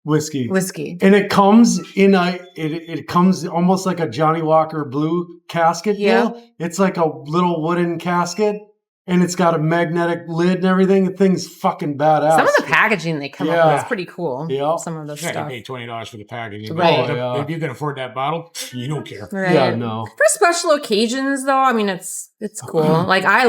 Whiskey. Whiskey. And it comes in it comes almost like a Johnny Walker Blue casket Yeah. deal. It's like a little wooden casket, and it's got a magnetic lid and everything. The thing's fucking badass. Some of the packaging they come up Yeah. with is pretty cool. Yeah. Some of the Yeah, you stuff. pay $20 for the packaging. Right. But Oh, yeah. if you can afford that bottle, you don't care. Right. Yeah, no. For special occasions, though, I mean, it's cool. Like, I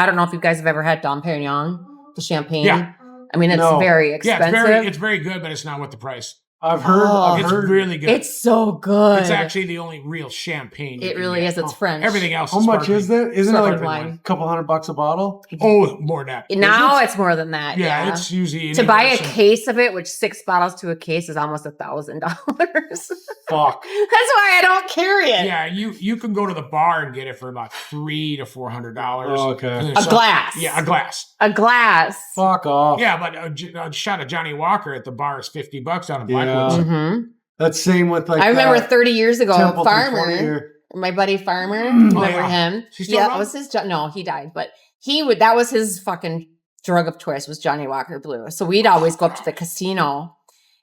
don't know if you guys have ever had Dom Perignon, the champagne. Yeah. I mean, it's No. very Yeah, expensive. it's very good, but it's not worth the price. I've heard. Oh. I've It's heard. really good. It's so good. It's actually the only real champagne. It really is. It's French. Everything else. How is much sparkling. is that? Isn't it like Sparkling a wine. couple $100 a bottle? Oh, more than that. Now it's more than that. Yeah, Yeah. it's usually To buy a anywhere, so- case of it, which 6 bottles to a case is almost $1,000. That's Fuck. why I don't carry it. Yeah, you can go to the bar and get it for about $300 to $400. Oh, okay. And A there's glass. Yeah, a glass. A glass. Fuck off. Yeah, but a shot of Johnny Walker at the bar is $50 down in Blackwood. Yeah. hmm That's same with like. I remember that 30 years ago, Temple Farmer, 320 here. my buddy Farmer, remember yeah. him? Is he still Yeah, around? that was his. No, he died, but that was his fucking drug of choice was Johnny Walker Blue. So we'd always go up to the casino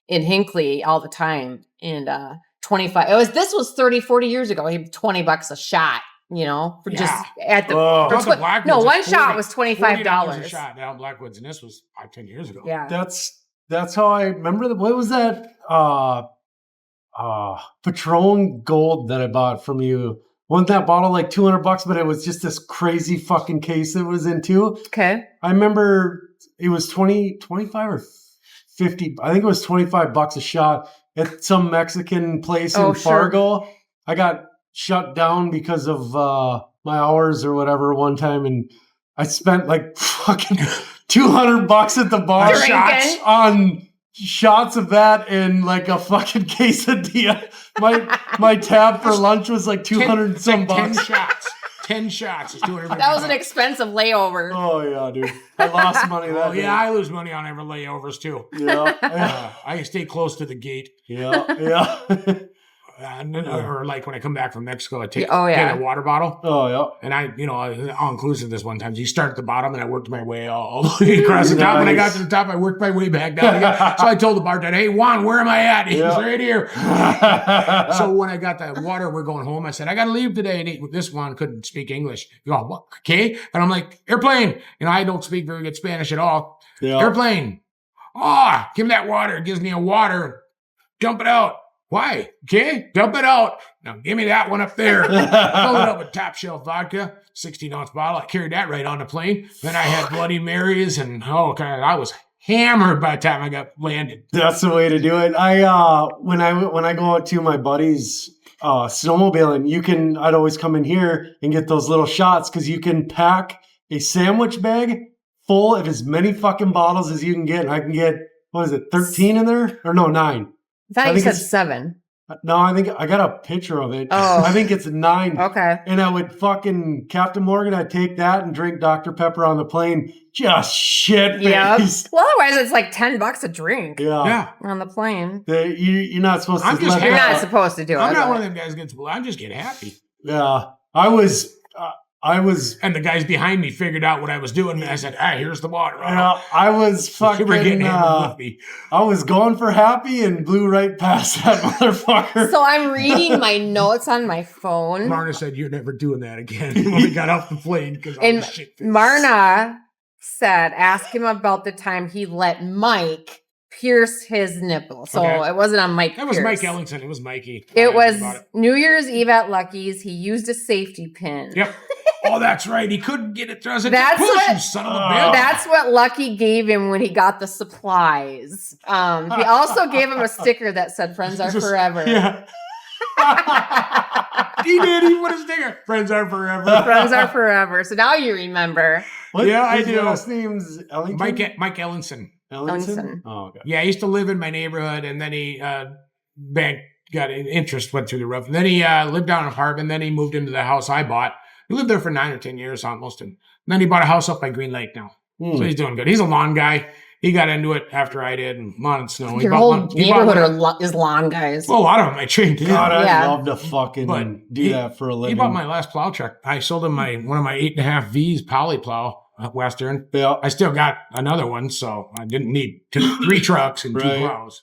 in Hinckley all the time, and 25. This was 30, 40 years ago. He $20 a shot. For just at the. Oh. Down to Blackwoods, No, it's one shot 40 was $40 $25. a shot down Blackwoods, and this was 5-10 years ago. Yeah. That's how I remember. What was that? Patron Gold that I bought from you. Wasn't that bottle like $200? But it was just this crazy fucking case that it was in too. Okay. I remember it was 25 or 50. I think it was $25 a shot at some Mexican place Oh, in sure. Fargo. I got shut down because of my hours or whatever one time, and I spent like fucking $200 at the bar Drinking. on shots of that and like a fucking quesadilla. My tab for lunch was like 200 and some Ten bucks. shots. 10 shots is $250. That was an expensive layover. Oh yeah, dude. I lost money that Oh, day. yeah, I lose money on every layovers, too. Yeah. I stay close to the gate. Yeah. And then, or like when I come back from Mexico, I take Oh, yeah. a water bottle. Oh yeah. And all inclusive this one time. You start at the bottom, and I worked my way all the way across the top. When I got to the top, I worked my way back down again. So I told the bartender, "Hey, Juan, where am I at?" He's Yeah. right here. So when I got the water, we're going home. I said, "I got to leave today." And this one couldn't speak English. You go, "What? Okay?" And I'm like, "Airplane." I don't speak very good Spanish at all. Yeah. Airplane. Oh, give me that water. It gives me a water. Dump it out. Why? Okay, dump it out. Now give me that one up there. Fill it up with top shelf vodka, 16-ounce bottle. I carried that right on the plane. Then I had Bloody Marys, and I was hammered by the time I got landed. That's the way to do it. When I go out to my buddies snowmobiling, I'd always come in here and get those little shots because you can pack a sandwich bag full of as many fucking bottles as you can get. And I can get, 13 in there? Or no, 9. I thought I you think said it's- 7. No, I think I got a picture of it. Oh. I think it's 9. Okay. And I would fucking Captain Morgan, I'd take that and drink Dr. Pepper on the plane. Just shit Yeah. face. Well, otherwise it's like $10 a drink Yeah. on the plane. You're not supposed to I'm just let You're that- not supposed to do it. I'm not but- one of them guys that gets blue. I just get happy. Yeah. I was And the guys behind me figured out what I was doing, and I said, here's the water. I was They were getting fucking hammered with me. I was going for happy and blew right past that motherfucker. So I'm reading my notes on my phone. Marna said, "You're never doing that again." When we got off the plane, because And shit. Marna said, ask him about the time he let Mike pierce his nipple. So Okay. it wasn't on Mike That was Pierce. Mike Ellington. It was Mikey. It I was asked about it. New Year's Eve at Lucky's. He used a safety pin. Yep. Oh, that's right. He couldn't get it through. I said, That's push, what- you son of a bitch. That's what Lucky gave him when he got the supplies. He also gave him a sticker that said "Friends are Just- forever." Yeah. He did. He put his sticker. Friends are forever. Friends are forever. So now you remember. Yeah, I his do. last name's Ellington? Mike Ellingson. Ellington? Oh, okay. Yeah, he used to live in my neighborhood, and then he bank got interest went through the roof. And then he lived down in Harbin. Then he moved into the house I bought. He lived there for 9 or 10 years almost, and then he bought a house up by Green Lake now. So he's doing good. He's a lawn guy. He got into it after I did, and lawn and snow. He Your bought whole one- he bought neighborhood one- is lawn guys. Well, a lot of them I trained in. God, I'd Yeah. love to fucking But do he- that for a He living. bought my last plow truck. I sold him one of my 8.5 V's poly plow, Western. Yeah. I still got another one, so I didn't need 3 trucks and 2 Right. plows.